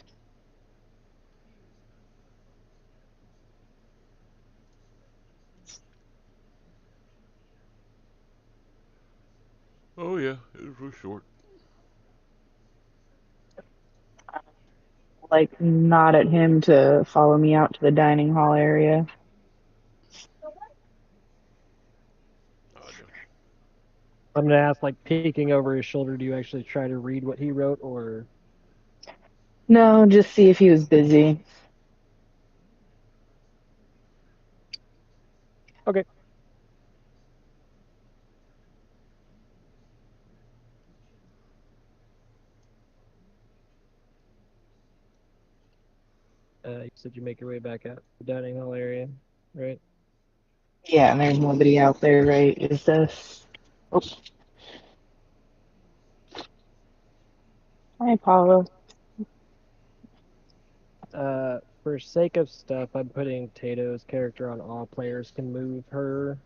Oh yeah, it was real short. Like, nod at him to follow me out to the dining hall area. Gotcha. I'm gonna ask, like, peeking over his shoulder, do you actually try to read what he wrote, or? No, just see if he was busy. Okay. You said you make your way back out the dining hall area, right? Yeah, and there's nobody out there, right? Is this? Oh, hi, Paula. For sake of stuff, I'm putting Tato's character on all players can move her.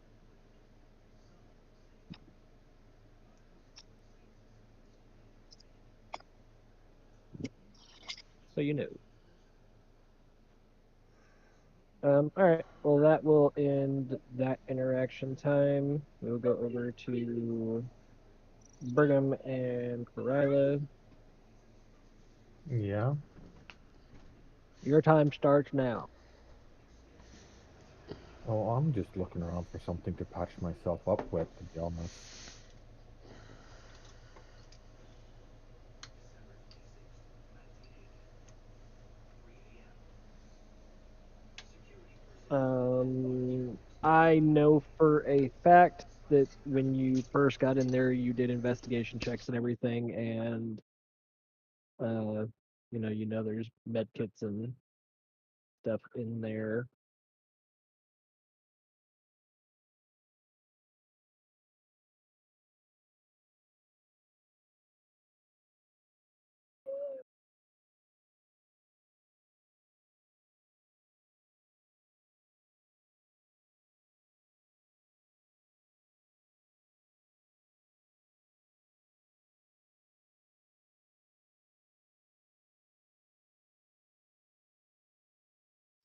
So you know. All right. Well, that will end that interaction time. We'll go over to Brigham and Corilla. Yeah. Your time starts now. Oh, I'm just looking around for something to patch myself up with, to be honest. I know for a fact that when you first got in there, you did investigation checks and everything, and uh, you know there's med kits and stuff in there.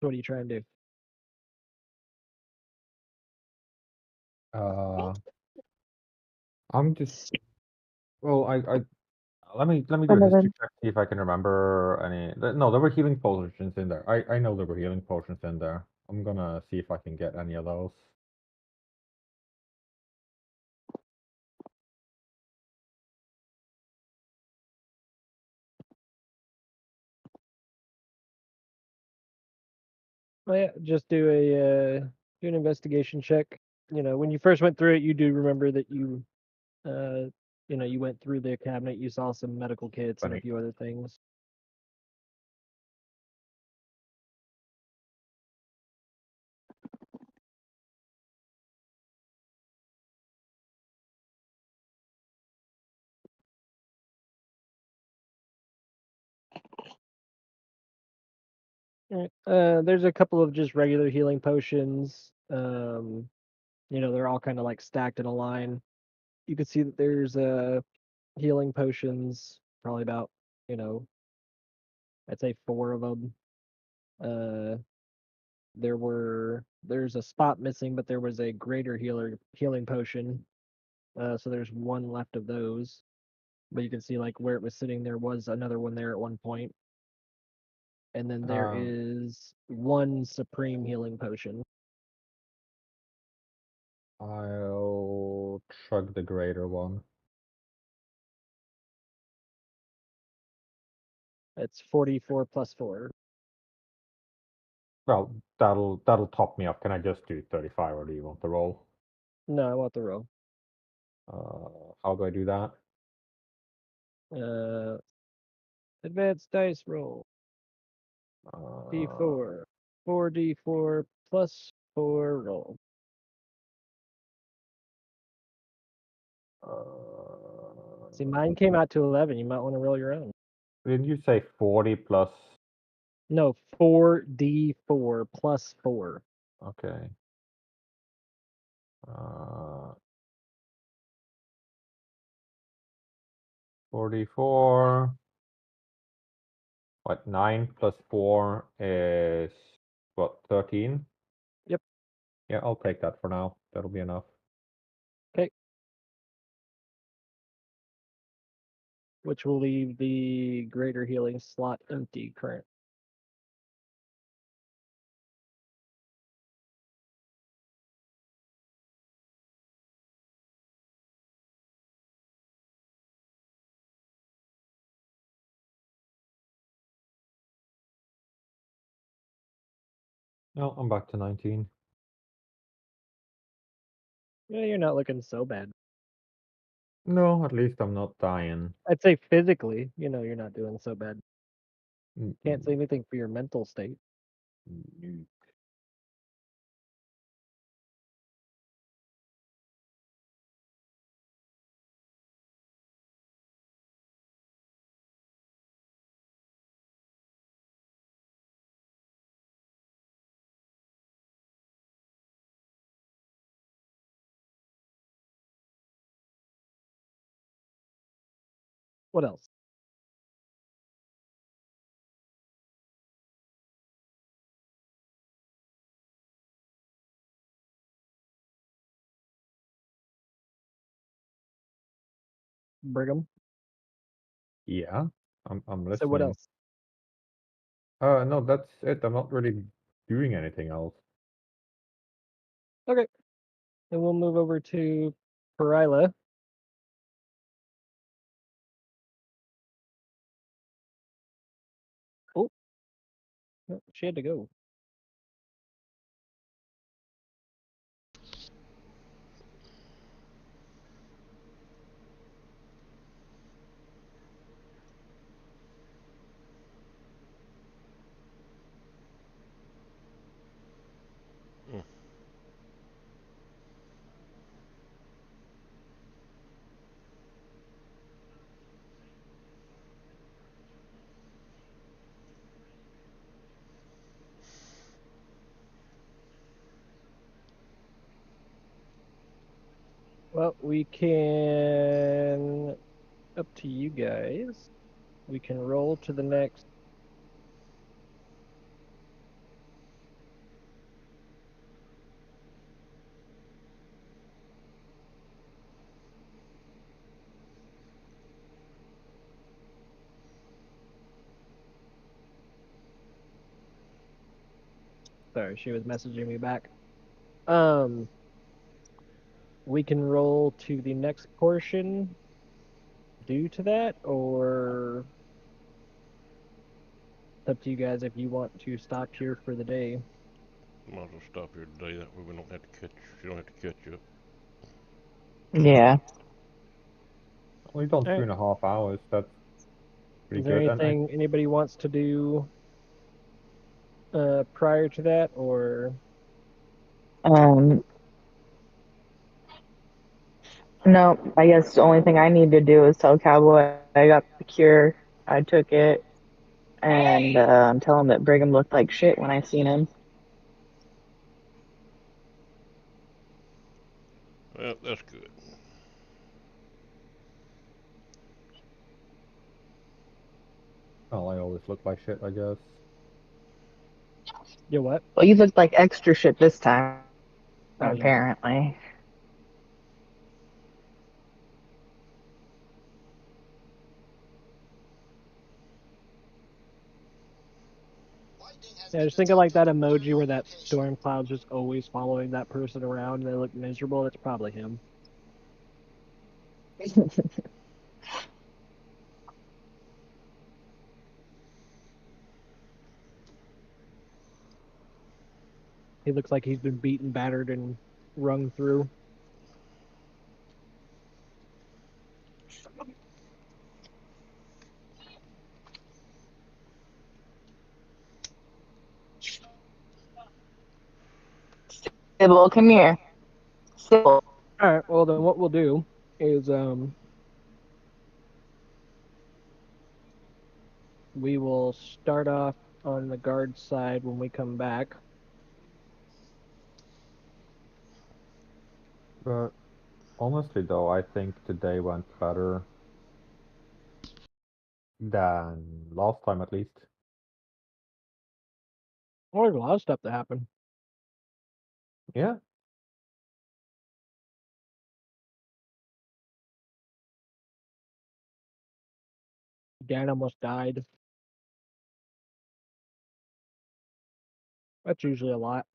So what are you trying to do? I'm just well, I let me do a history Donovan. check, see if I can remember any. No, there were healing potions in there. I know there were healing potions in there. I'm gonna see if I can get any of those. Well, yeah, just do an investigation check. You know, when you first went through it, you do remember that uh, you went through the cabinet, you saw some medical kits and a Funny. few other things. Alright, there's a couple of just regular healing potions. They're all kind of like stacked in a line. You can see that there's healing potions, probably about, you know, I'd say four of them. Uh, there's a spot missing, but there was a greater healing potion. So there's one left of those. But you can see like where it was sitting, there was another one there at one point. And then there Um, is one supreme healing potion. I'll chug the greater one. It's 44 plus 4. Well, that'll top me up. Can I just do 35, or do you want the roll? No, I want the roll. How do I do that? Uh, advanced dice roll. Uh, D4. 4d4 plus 4 roll. See, mine came out to 11. You might want to roll your own. didn't you say 40 plus? No, 4d4 plus 4. Okay. Uh, 44. What, 9 plus 4 is what, 13? Yep. Yeah, I'll take that for now. That'll be enough. Okay. Which will leave the greater healing slot empty current. No, I'm back to 19. Yeah, you're not looking so bad. No, at least I'm not dying. I'd say physically, you're not doing so bad. Can't say Mm-mm. anything for your mental state. Mm. What else? Brigham. Yeah, I'm listening. So what else? No, that's it. I'm not really doing anything else. Okay. Then we'll move over to Perila. Oh, no, she had to go. Mm. Well, we can, up to you guys. We can roll to the next. Sorry, she was messaging me back. We can roll to the next portion due to that, or it's up to you guys if you want to stop here for the day. Might as well stop here today. That way we don't have to catch. She don't have to catch up. Yeah. We've done All right. 2.5 hours. That's pretty Is there good. And anything anybody wants to do prior to that, or Um, no, I guess the only thing I need to do is tell Cowboy I got the cure. I took it, and tell him that Brigham looked like shit when I seen him. Well, that's good. well, I always look like shit, I guess. you what? Well, you looked like extra shit this time, Oh yeah. apparently. Yeah, just think of like that emoji where that storm cloud's just always following that person around and they look miserable. That's probably him. He looks like he's been beaten, battered, and wrung through. Sybil, come here. Sybil. All right. Well, then what we'll do is we will start off on the guard side when we come back. But honestly, though, I think today went better than last time, at least. Oh, there's a lot of stuff that happened. Yeah. Dan almost died. That's usually a lot.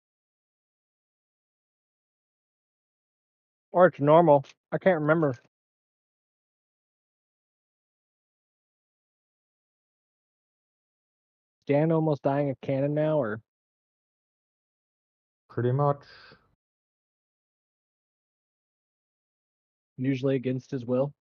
Or it's normal. I can't remember. Dan almost dying of cannon now, or Pretty much. usually against his will?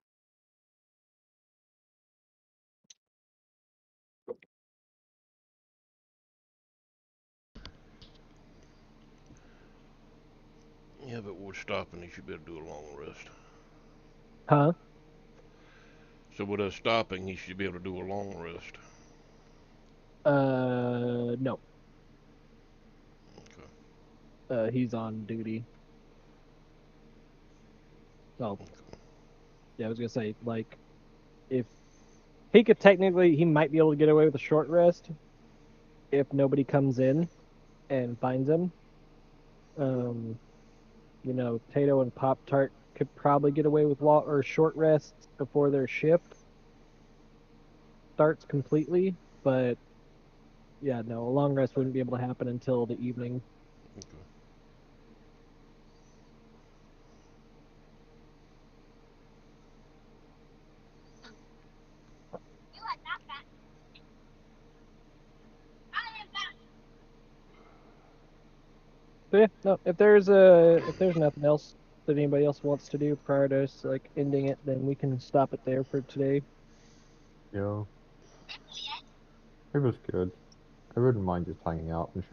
Yeah, but we're stopping. He should be able to do a long rest. Huh? So with us stopping, he should be able to do a long rest. No. Okay. He's on duty. Well, yeah, I was gonna say, like, if he could technically, he might be able to get away with a short rest if nobody comes in and finds him. You know, Tato and Pop Tart could probably get away with or short rests before their shift starts completely, but yeah, no, a long rest wouldn't be able to happen until the evening. Okay. So yeah, no, if there's nothing else that anybody else wants to do prior to us like ending it, then we can stop it there for today. Yeah. It was good. I wouldn't mind just hanging out and shooting